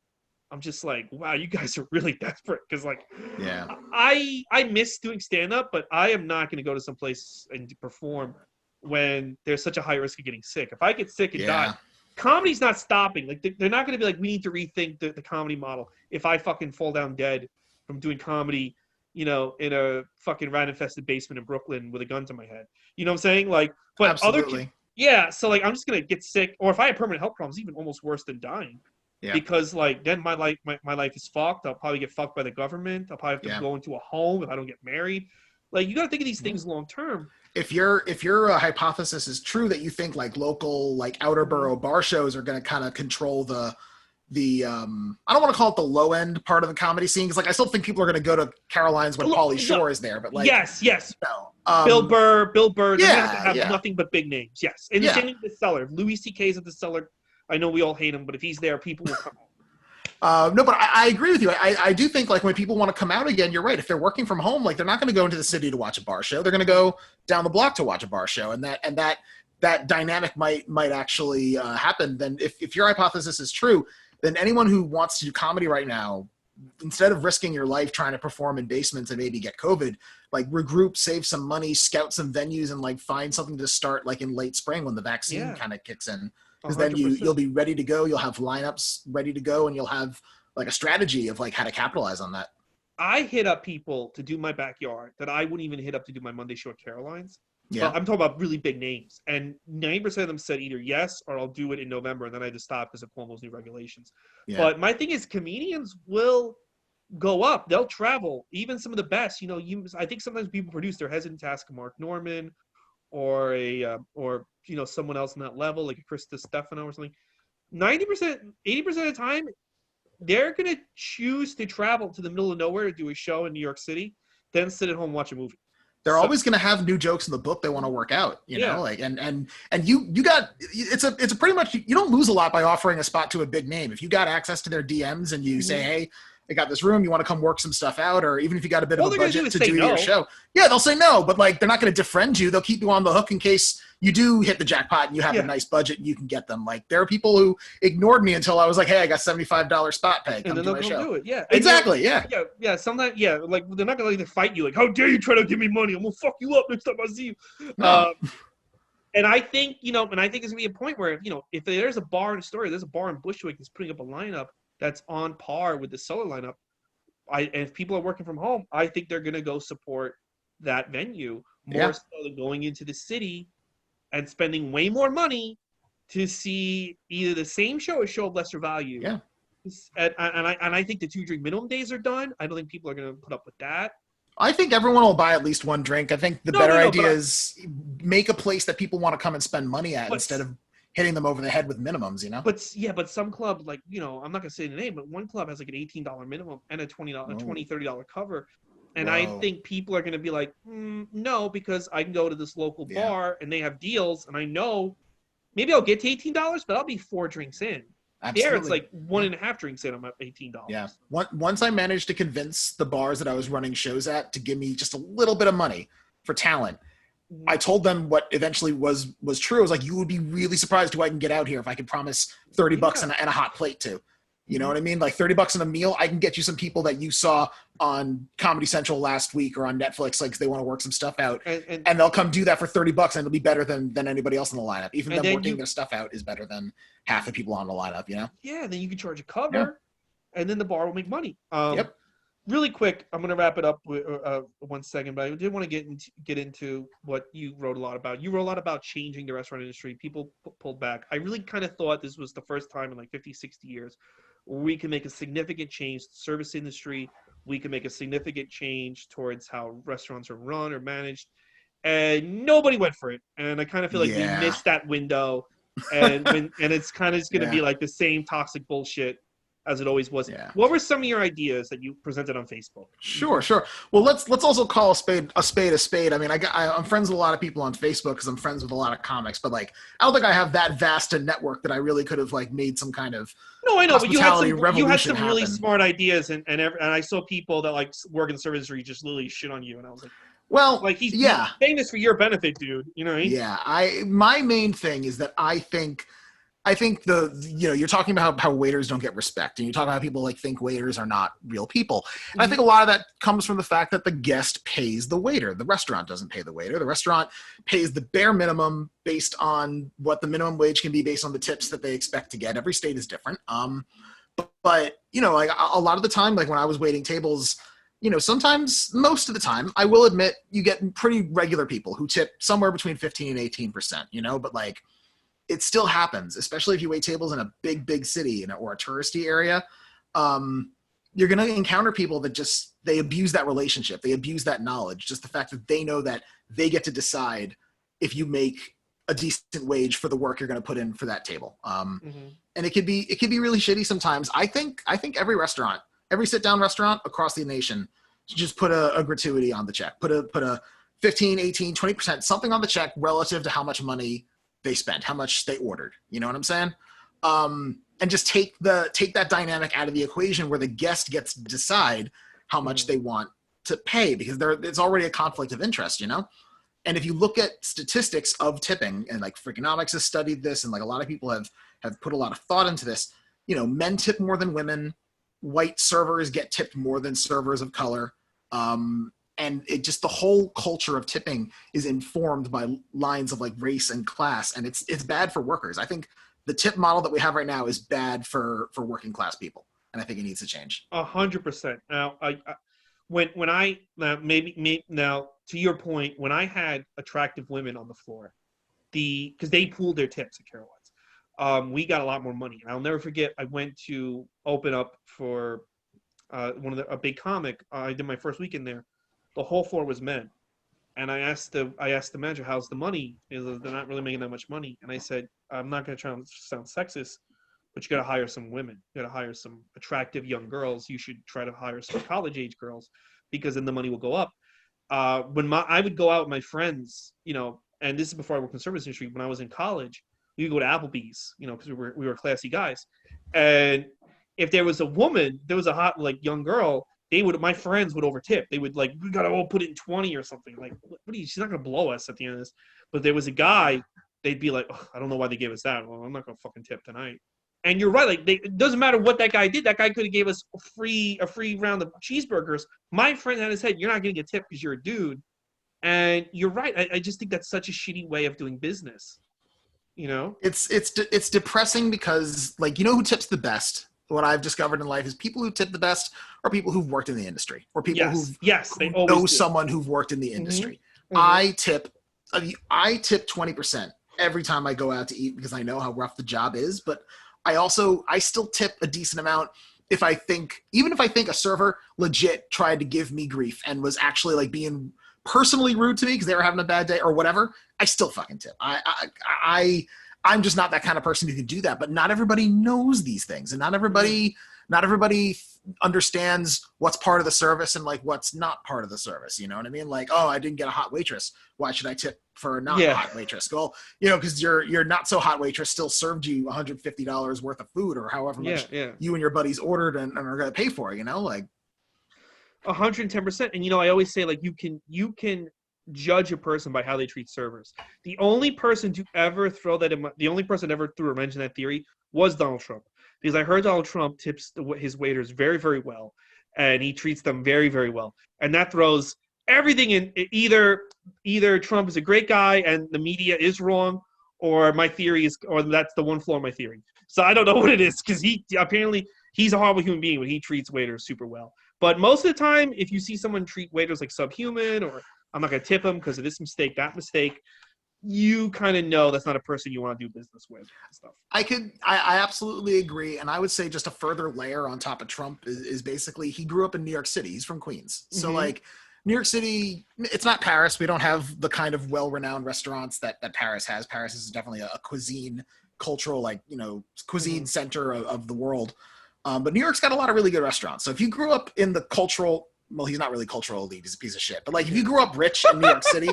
I'm just like, wow, you guys are really desperate because, like, yeah, I miss doing stand-up, but I am not going to go to some place and perform when there's such a high risk of getting sick. If I get sick and die, comedy's not stopping. Like they're not going to be like, we need to rethink the comedy model. If I fucking fall down dead from doing comedy, in a fucking rat-infested basement in Brooklyn with a gun to my head, you know what I'm saying? Like, but Absolutely. yeah. So like, I'm just gonna get sick, or if I have permanent health problems, even almost worse than dying. Yeah. Because like then my life is fucked. I'll probably get fucked by the government. I'll probably have to go into a home if I don't get married. Like you got to think of these things long term. If your hypothesis is true that you think like local like outer borough bar shows are going to kind of control the I don't want to call it the low end part of the comedy scene, because like I still think people are going to go to Caroline's when Pauly Shore is there, but like yes, no, Bill Burr, they have to have yeah. nothing but big names. Yes, and the same thing with the Cellar. If Louis C.K.'s at the Cellar, I know we all hate him, but if he's there, people will come. No, but I agree with you. I do think like when people want to come out again, you're right. If they're working from home, like they're not going to go into the city to watch a bar show. They're going to go down the block to watch a bar show, and that dynamic might actually happen. Then if your hypothesis is true, then anyone who wants to do comedy right now, instead of risking your life trying to perform in basements and maybe get COVID, like regroup, save some money, scout some venues, and like find something to start like in late spring when the vaccine kind of kicks in. Because then you'll be ready to go. You'll have lineups ready to go, and you'll have like a strategy of like how to capitalize on that. I hit up people to do my backyard that I wouldn't even hit up to do my Monday show at Caroline's. Yeah, I'm talking about really big names, and 90% of them said either yes or I'll do it in November, and then I just stopped because of Cuomo's new regulations. Yeah. But my thing is, comedians will go up. They'll travel. Even some of the best. I think sometimes people produce, they're hesitant to ask Mark Norman or someone else on that level, like a Chris Stefano or something. 90%, 80% of the time, they're gonna choose to travel to the middle of nowhere to do a show in New York City, then sit at home and watch a movie. They're always going to have new jokes in the book they want to work out, you know, like, and you got, it's a pretty much, you don't lose a lot by offering a spot to a big name. If you got access to their DMs and you say, hey, I got this room, you want to come work some stuff out, or even if you got a bit of a budget to do your show. Yeah, they'll say no, but like, they're not going to defriend you. They'll keep you on the hook in case you do hit the jackpot and you have a nice budget and you can get them. Like, there are people who ignored me until I was like, hey, I got $75 spot pay. Come do my show. Do it. Yeah, exactly. Yeah. Sometimes, like they're not going to fight you. Like, how dare you try to give me money? I'm gonna fuck you up next time I see you. No. And I think, it's going to be a point where, if there's a bar in Astoria, there's a bar in Bushwick that's putting up a lineup that's on par with the Cellar lineup. And if people are working from home, I think they're going to go support that venue more so than going into the city and spending way more money to see either the same show or a show of lesser value. Yeah. And I think the 2 drink minimum days are done. I don't think people are going to put up with that. I think everyone will buy at least one drink. I think the better idea is make a place that people want to come and spend money at instead of hitting them over the head with minimums, But some club, like, I'm not going to say the name, but one club has like an $18 minimum and a $30 cover. And I think people are going to be like, no, because I can go to this local bar and they have deals. And I know maybe I'll get to $18, but I'll be 4 drinks in. Absolutely. There, it's like 1.5 drinks in, I'm at $18. Yeah. Once I managed to convince the bars that I was running shows at to give me just a little bit of money for talent, I told them what eventually was true. I was like, you would be really surprised who I can get out here if I could promise $30 and a hot plate to. You know what I mean? Like $30 and a meal, I can get you some people that you saw on Comedy Central last week or on Netflix, like they want to work some stuff out, and they'll come do that for $30, and it'll be better than anybody else in the lineup. Even them working their stuff out is better than half the people on the lineup. Yeah, then you can charge a cover, and then the bar will make money. Really quick, I'm going to wrap it up with 1 second, but I did want to get into what you wrote a lot about. You wrote a lot about changing the restaurant industry. People pulled back. I really kind of thought this was the first time in like 50, 60 years where we can make a significant change to the service industry. We can make a significant change towards how restaurants are run or managed. And nobody went for it. And I kind of feel like we missed that window. And it's kind of going to be like the same toxic bullshit as it always was. Yeah. What were some of your ideas that you presented on Facebook? Sure. Well, let's also call a spade a spade. I mean, I'm friends with a lot of people on Facebook because I'm friends with a lot of comics, but like, I don't think I have that vast a network that I really could have like made some kind of but you had some really smart ideas, and I saw people that like work in the service industry just literally shit on you, and I was like, well, like he's saying this for your benefit, dude. You know what I mean? Yeah. My main thing is that I think I think you're talking about how waiters don't get respect, and you talk about how people like think waiters are not real people. And I think a lot of that comes from the fact that the guest pays the waiter. The restaurant doesn't pay the waiter. The restaurant pays the bare minimum based on what the minimum wage can be based on the tips that they expect to get. Every state is different. But like a lot of the time, like when I was waiting tables, sometimes, most of the time, I will admit, you get pretty regular people who tip somewhere between 15 and 18%, but like, it still happens, especially if you wait tables in a big city or a touristy area. You're going to encounter people that they abuse that relationship. They abuse that knowledge. Just the fact that they know that they get to decide if you make a decent wage for the work you're going to put in for that table. And it could be really shitty sometimes. I think every restaurant, every sit-down restaurant across the nation should just put a gratuity on the check. Put a 15, 18, 20%, something on the check relative to how much money they spent, how much they ordered. You know what I'm saying? And just take that dynamic out of the equation where the guest gets to decide how much they want to pay, because it's already a conflict of interest, And if you look at statistics of tipping, and like Freakonomics has studied this, and like a lot of people have put a lot of thought into this, men tip more than women, white servers get tipped more than servers of color. And it just, the whole culture of tipping is informed by lines of like race and class, and it's bad for workers. I think the tip model that we have right now is bad for working class people, and I think it needs to change. 100%. Now, now to your point, when I had attractive women on the floor, because they pooled their tips at Caroline's, we got a lot more money. And I'll never forget, I went to open up for a big comic. I did my first weekend there. The whole floor was men, and I asked the manager, "How's the money?" They're not really making that much money, and I said, "I'm not going to try and sound sexist, but you got to hire some women. You got to hire some attractive young girls. You should try to hire some college-age girls, because then the money will go up." When I would go out with my friends, and this is before I worked in the service industry. When I was in college, we would go to Applebee's, because we were classy guys, and if there was a woman, there was a hot young girl. My friends would overtip. They would we gotta all put it in 20 or something. Like, what are you? She's not gonna blow us at the end of this. But there was a guy, they'd be like, I don't know why they gave us that. Well, I'm not gonna fucking tip tonight. And you're right. It doesn't matter what that guy did. That guy could have gave us a free round of cheeseburgers. My friend had his head, you're not gonna get tipped because you're a dude. And you're right. I just think that's such a shitty way of doing business. It's depressing because who tips the best? What I've discovered in life is people who tip the best are people who've worked in the industry, or people who know someone who've worked in the industry. I tip 20% every time I go out to eat, because I know how rough the job is. But I still tip a decent amount even if I think a server legit tried to give me grief and was actually being personally rude to me because they were having a bad day or whatever. I still fucking tip. I'm just not that kind of person who can do that, but not everybody knows these things, and not everybody understands what's part of the service and what's not part of the service. You know what I mean? I didn't get a hot waitress. Why should I tip for a not hot waitress? Well, because your not so hot waitress still served you $150 worth of food, or however much you and your buddies ordered and are going to pay for. 110%. And I always say you can judge a person by how they treat servers. The only person ever threw a wrench in that theory was Donald Trump, because I heard Donald Trump tips his waiters very, very well, and he treats them very, very well, and that throws everything in. Either Trump is a great guy and the media is wrong, or my theory is, or that's the one flaw in my theory. So I don't know what it is, because he's a horrible human being, but he treats waiters super well. But most of the time, if you see someone treat waiters like subhuman, or I'm not going to tip him because of this mistake, that mistake, you kind of know that's not a person you want to do business with and stuff. I absolutely agree. And I would say just a further layer on top of Trump is basically he grew up in New York City. He's from Queens. So New York City, it's not Paris. We don't have the kind of well-renowned restaurants that Paris has. Paris is definitely a cuisine, cultural, cuisine center of the world. But New York's got a lot of really good restaurants. So if you grew up in the cultural, well, he's not really cultural elite. He's a piece of shit. But if you grew up rich in New York City,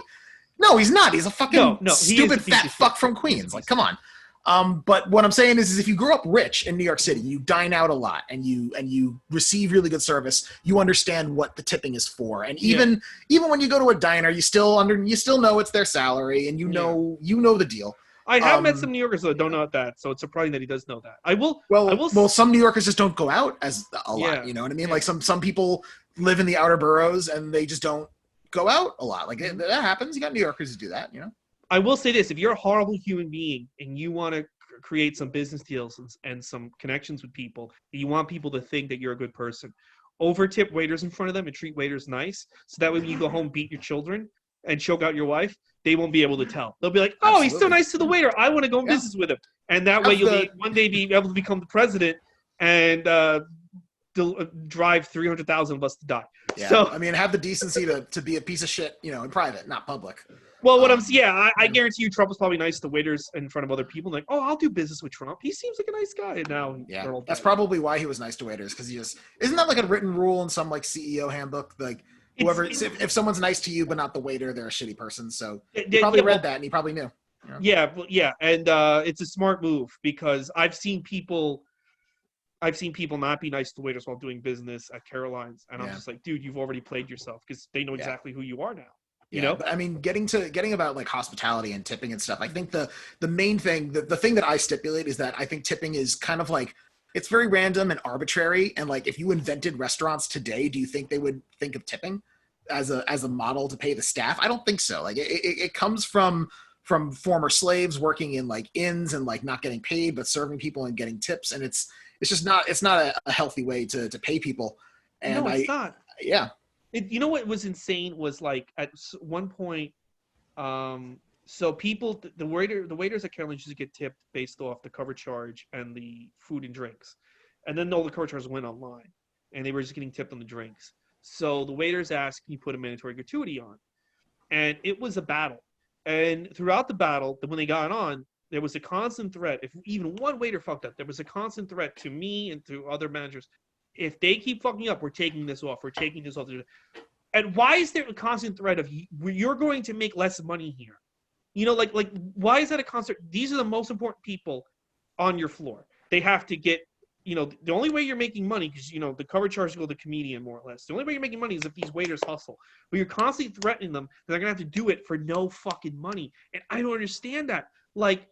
no, he's not. He's a fucking stupid fat fuck from Queens. Come on. But what I'm saying is if you grew up rich in New York City, you dine out a lot, and you receive really good service, you understand what the tipping is for. And even when you go to a diner, you still know it's their salary, and you know the deal. I have met some New Yorkers that don't know that, so it's surprising that he does know that. Well, some New Yorkers just don't go out as a lot. You know what I mean? Yeah. Like some people live in the outer boroughs and they just don't go out a lot. Like that happens. You got New Yorkers who do that. You know. I will say this: if you're a horrible human being and you want to create some business deals and some connections with people, you want people to think that you're a good person, over-tip waiters in front of them and treat waiters nice, so that way when you go home, beat your children and choke out your wife, they won't be able to tell. They'll be like, "Oh, Absolutely. He's so nice to the waiter. I want to go in business with him." And that way, you'll one day be able to become the president and drive 300,000 of us to die. Yeah. So I mean, have the decency to be a piece of shit, you know, in private, not public. Well, I guarantee you, Trump was probably nice to waiters in front of other people. Like, oh, I'll do business with Trump. He seems like a nice guy. And now, that's probably why he was nice to waiters, because isn't that like a written rule in some like CEO handbook? Like, if someone's nice to you but not the waiter, they're a shitty person. So he probably read that and he probably knew. You know? Yeah, and it's a smart move because I've seen people not be nice to waiters while doing business at Caroline's, and I'm just like, dude, you've already played yourself because they know exactly who you are now. You know, but I mean, getting about like hospitality and tipping and stuff. I think the main thing, the thing that I stipulate is that I think tipping is kind of like, it's very random and arbitrary. And like, if you invented restaurants today, do you think they would think of tipping as a model to pay the staff? I don't think so. Like it comes from former slaves working in like inns and like not getting paid, but serving people and getting tips. And it's not a healthy way to pay people. And no, it's not. Yeah. You know what was insane was like at one point, so people, the waiters at Caroline's used to get tipped based off the cover charge and the food and drinks, and then all the cover charges went online, and they were just getting tipped on the drinks. So the waiters asked, "Can you put a mandatory gratuity on?" And it was a battle. And throughout the battle, when they got on, there was a constant threat. If even one waiter fucked up, there was a constant threat to me and to other managers. If they keep fucking up, we're taking this off. We're taking this off. And why is there a constant threat of you're going to make less money here? You know, like why is that a constant? These are the most important people on your floor. They have to get, you know, the only way you're making money, because, you know, the cover charge go to the comedian more or less. The only way you're making money is if these waiters hustle. But you're constantly threatening them that they're going to have to do it for no fucking money. And I don't understand that. Like,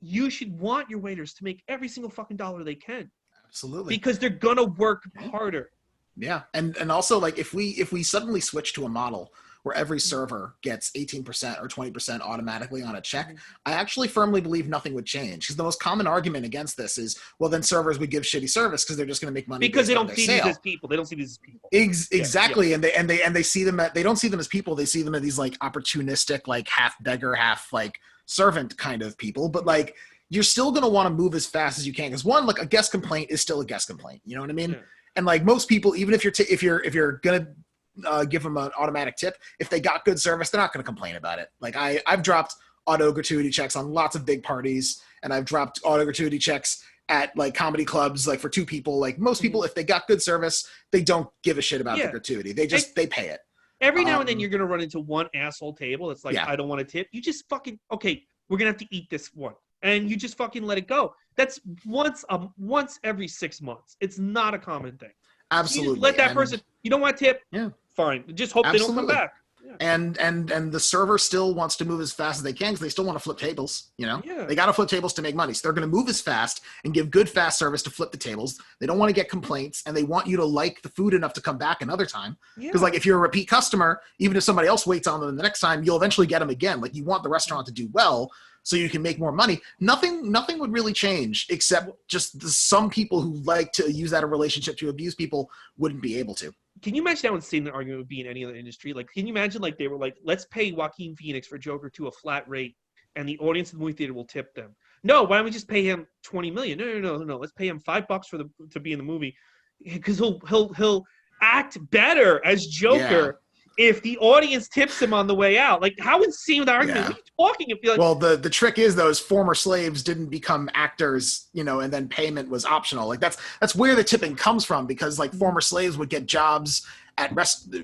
you should want your waiters to make every single fucking dollar they can. Absolutely. Because they're gonna work harder. Yeah. And also, like, if we suddenly switch to a model where every server gets 18% or 20% automatically on a check, I actually firmly believe nothing would change. Because the most common argument against this is, well, then servers would give shitty service because they're just going to make money because they don't see these as people. They don't see these as people. Exactly. Yeah. And they see them they don't see them as people. They see them as these like opportunistic, like half beggar, half like servant kind of people. But like, you're still going to want to move as fast as you can. Because one, like, a guest complaint is still a guest complaint. You know what I mean? Yeah. And like most people, even if you're going to give them an automatic tip, if they got good service, they're not going to complain about it. Like I've dropped auto gratuity checks on lots of big parties, and I've dropped auto gratuity checks at like comedy clubs, like for two people. Like most people, if they got good service, they don't give a shit about the gratuity. They pay it. Every now and then you're going to run into one asshole table. It's like, I don't want to tip. You just fucking, okay, we're going to have to eat this one. And you just fucking let it go. That's once every 6 months. It's not a common thing. Absolutely. You just let that person. You don't want tip. Yeah. Fine. Just hope they don't come back. Yeah. And the server still wants to move as fast as they can because they still want to flip tables. You know, they got to flip tables to make money. So they're going to move as fast and give good fast service to flip the tables. They don't want to get complaints, and they want you to like the food enough to come back another time. Because like if you're a repeat customer, even if somebody else waits on them the next time, you'll eventually get them again. Like you want the restaurant to do well, so you can make more money. Nothing would really change except just some people who like to use that relationship to abuse people wouldn't be able to. Can you imagine how insane the argument would be in any other industry? Like, can you imagine like they were like, let's pay Joaquin Phoenix for Joker 2 a flat rate, and the audience in the movie theater will tip them? No, why don't we just pay him $20 million? No. Let's pay him $5 to be in the movie, because he'll act better as Joker. Yeah. If the audience tips him on the way out. Like, how insane would that argument? What are you talking? If you're like, well, the trick is those former slaves didn't become actors, you know, and then payment was optional. Like that's where the tipping comes from, because like former slaves would get jobs at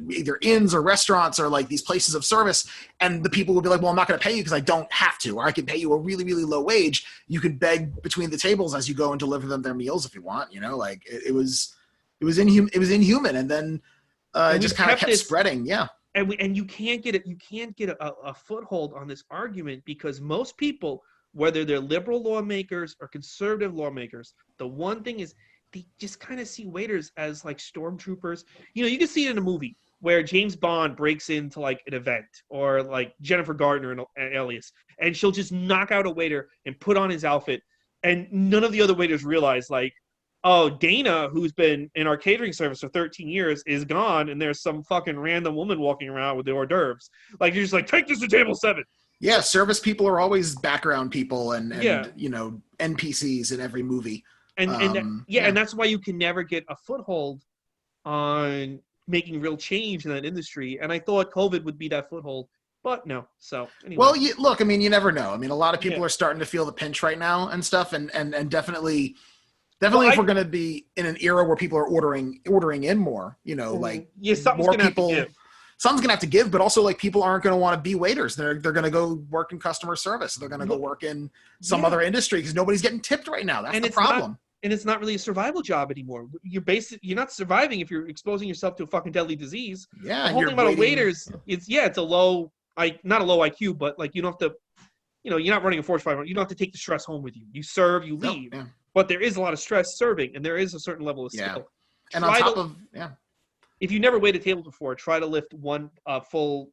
either inns or restaurants or like these places of service, and the people would be like, well, I'm not going to pay you because I don't have to, or I can pay you a really, really low wage. You could beg between the tables as you go and deliver them their meals if you want, you know, like it was inhuman. And then it just kind of kept spreading. Yeah. and you can't get it. You can't get a foothold on this argument because most people, whether they're liberal lawmakers or conservative lawmakers, the one thing is they just kind of see waiters as like stormtroopers. You know, you can see it in a movie where James Bond breaks into like an event, or like Jennifer Gardner and Alias, and she'll just knock out a waiter and put on his outfit, and none of the other waiters realize like, oh, Dana, who's been in our catering service for 13 years, is gone, and there's some fucking random woman walking around with the hors d'oeuvres. Like, you're just like, take this to table 7. Yeah, service people are always background people and Yeah. you know, NPCs in every movie. And that's why you can never get a foothold on making real change in that industry. And I thought COVID would be that foothold, but no. So anyway. Well, look, I mean, you never know. I mean, a lot of people Yeah. are starting to feel the pinch right now and stuff, and definitely if we're going to be in an era where people are ordering in more, you know, like something's more gonna people, have to give. something's going to have to give, but also like people aren't going to want to be waiters. They're going to go work in customer service. They're going to go work in some other industry because nobody's getting tipped right now. That's the problem. And it's not really a survival job anymore. You're not surviving if you're exposing yourself to a fucking deadly disease. Yeah. The whole thing about waiters is, it's a low, not a low IQ, but like you don't have to, you're not running a Fortune 500. You don't have to take the stress home with you. You serve, you leave. Yeah. But there is a lot of stress serving, and there is a certain level of skill. And on top of if you never waited tables before, try to lift one full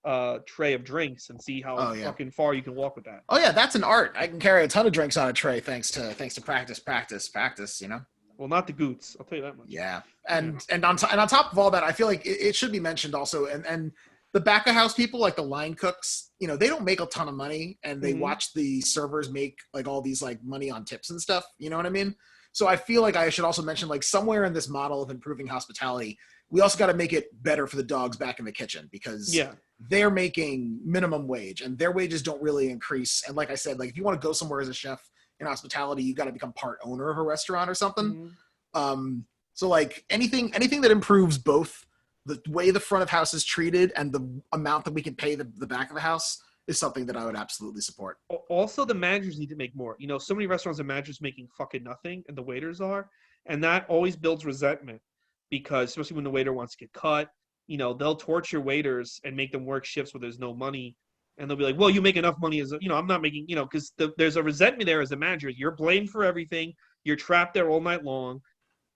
tray of drinks and see how fucking far you can walk with that. Oh yeah, that's an art. I can carry a ton of drinks on a tray thanks to practice. You know. Well, not the goots. I'll tell you that much. Yeah, and on top of all that, I feel like it should be mentioned also, and the back of house people, like the line cooks, you know, they don't make a ton of money, and they watch the servers make like all these like money on tips and stuff. You know what I mean? So I feel like I should also mention, like, somewhere in this model of improving hospitality, we also got to make it better for the dogs back in the kitchen, because they're making minimum wage and their wages don't really increase. And like I said, like if you want to go somewhere as a chef in hospitality, you got to become part owner of a restaurant or something. So like anything that improves both the way the front of house is treated and the amount that we can pay the back of the house is something that I would absolutely support. Also, the managers need to make more. You know, so many restaurants have managers making fucking nothing, and the waiters are, and that always builds resentment, because especially when the waiter wants to get cut, you know, they'll torture waiters and make them work shifts where there's no money, and they'll be like, well, you make enough money as, I'm not making, because there's a resentment there as a manager. You're blamed for everything. You're trapped there all night long.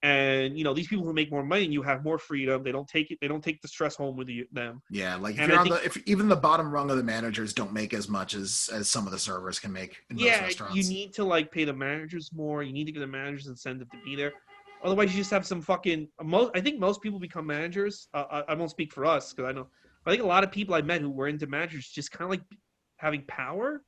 And, these people who make more money, you have more freedom. They don't take it. They don't take the stress home with them. Yeah. Like if even the bottom rung of the managers don't make as much as some of the servers can make in most restaurants. You need to like pay the managers more. You need to give the managers incentive to be there. Otherwise you just have some fucking, I think most people become managers. I won't speak for us, because I think a lot of people I met who were into managers just kind of like having power.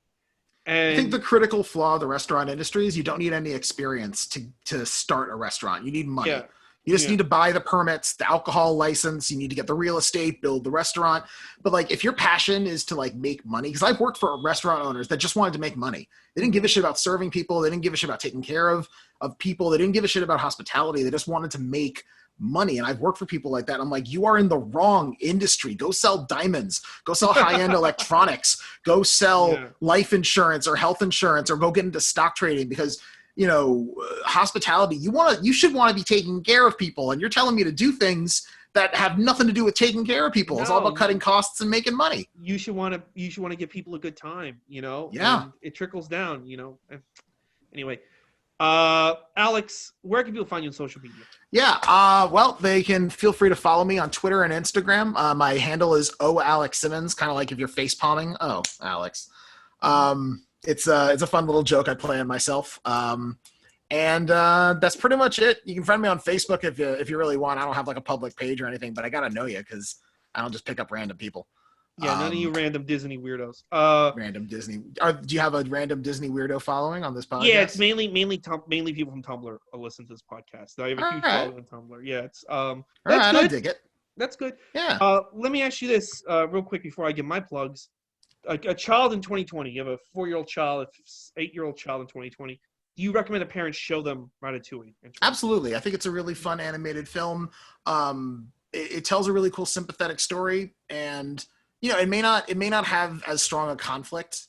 And I think the critical flaw of the restaurant industry is you don't need any experience to start a restaurant. You need money. You just need to buy the permits, the alcohol license. You need to get the real estate, build the restaurant. But like, if your passion is to like make money, because I've worked for restaurant owners that just wanted to make money. They didn't give a shit about serving people. They didn't give a shit about taking care of people. They didn't give a shit about hospitality. They just wanted to make money. And I've worked for people like that. I'm like, you are in the wrong industry. Go sell diamonds, go sell high-end electronics, go sell life insurance or health insurance, or go get into stock trading, because hospitality, you should want to be taking care of people, and you're telling me to do things that have nothing to do with taking care of people. It's all about cutting costs and making money. You should want to give people a good time, and it trickles down, anyway. Alex, where can people find you on social media? Well, they can feel free to follow me on Twitter and Instagram. My handle is @AlexSimmons, kind of like if you're face palming. Oh, Alex. It's a fun little joke I play on myself. And that's pretty much it. You can friend me on Facebook if you really want. I don't have like a public page or anything, but I gotta know you because I don't just pick up random people. Yeah, none of you random Disney weirdos. Random Disney. Do you have a random Disney weirdo following on this podcast? Yeah, it's mainly people from Tumblr listen to this podcast. I have a huge following on Tumblr. Yeah, it's all right, I dig it. That's good. Yeah. Let me ask you this real quick before I give my plugs. A child in 2020, you have a 4-year-old child, 8-year-old child in 2020. Do you recommend a parent show them Ratatouille? Absolutely. I think it's a really fun animated film. It tells a really cool sympathetic story, and it may not have as strong a conflict,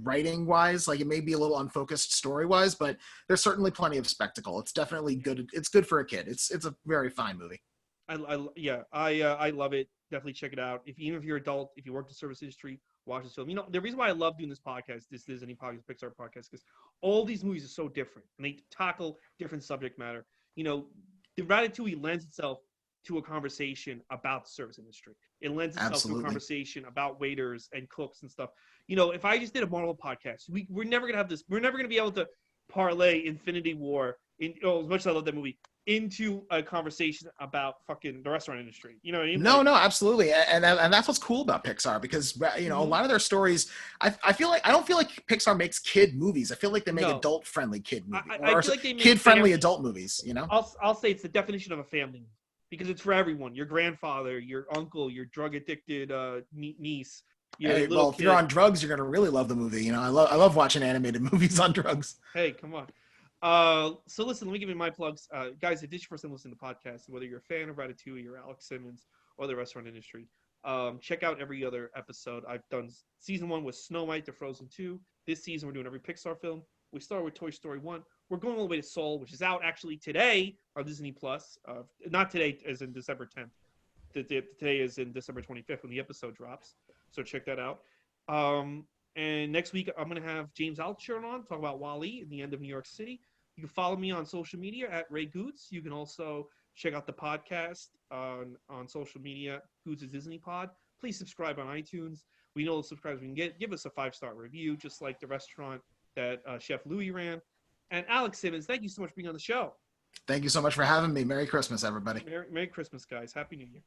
writing wise. Like it may be a little unfocused story wise, but there's certainly plenty of spectacle. It's definitely good. It's good for a kid. It's a very fine movie. I love it. Definitely check it out. Even if you're adult, if you work in the service industry, watch this film. You know, the reason why I love doing this podcast, this Disney podcast, Pixar podcast, because all these movies are so different and they tackle different subject matter. You know, the Ratatouille lends itself to a conversation about the service industry. It lends itself to a Absolutely. conversation about waiters and cooks and stuff. You know, if I just did a Marvel podcast, we're never gonna have this. We're never gonna be able to parlay Infinity War as much as I love that movie into a conversation about fucking the restaurant industry. You know what I mean? No, Like, no, absolutely, and that's what's cool about Pixar because you know a lot of their stories. I feel like I don't feel like Pixar makes kid movies. I feel like they make No. adult friendly kid movies, I feel like they make kid friendly family- adult movies. You know, I'll say it's the definition of a family movie because it's for everyone. Your grandfather, your uncle, your drug addicted niece. Your hey, little well, if kid. you're on drugs, you're gonna really love the movie. You know, I love watching animated movies on drugs. Hey, come on. So listen, let me give you my plugs. Guys, if this is your first time listening to podcasts, whether you're a fan of Ratatouille or Alex Simmons or the restaurant industry, check out every other episode. I've done season 1 with Snow White to Frozen 2. This season, we're doing every Pixar film. We started with Toy Story 1. We're going all the way to Soul, which is out actually today on Disney Plus. Not today, as in December 10th. Today is in December 25th when the episode drops. So check that out. And next week, I'm going to have James Altucher on, talk about WALL-E in the end of New York City. You can follow me on social media at Ray Goots. You can also check out the podcast on social media, Goots' Disney Pod. Please subscribe on iTunes. We know the subscribers we can get. Give us a 5-star review, just like the restaurant that Chef Louis ran. And Alex Simmons, thank you so much for being on the show. Thank you so much for having me. Merry Christmas, everybody. Merry Christmas, guys. Happy New Year.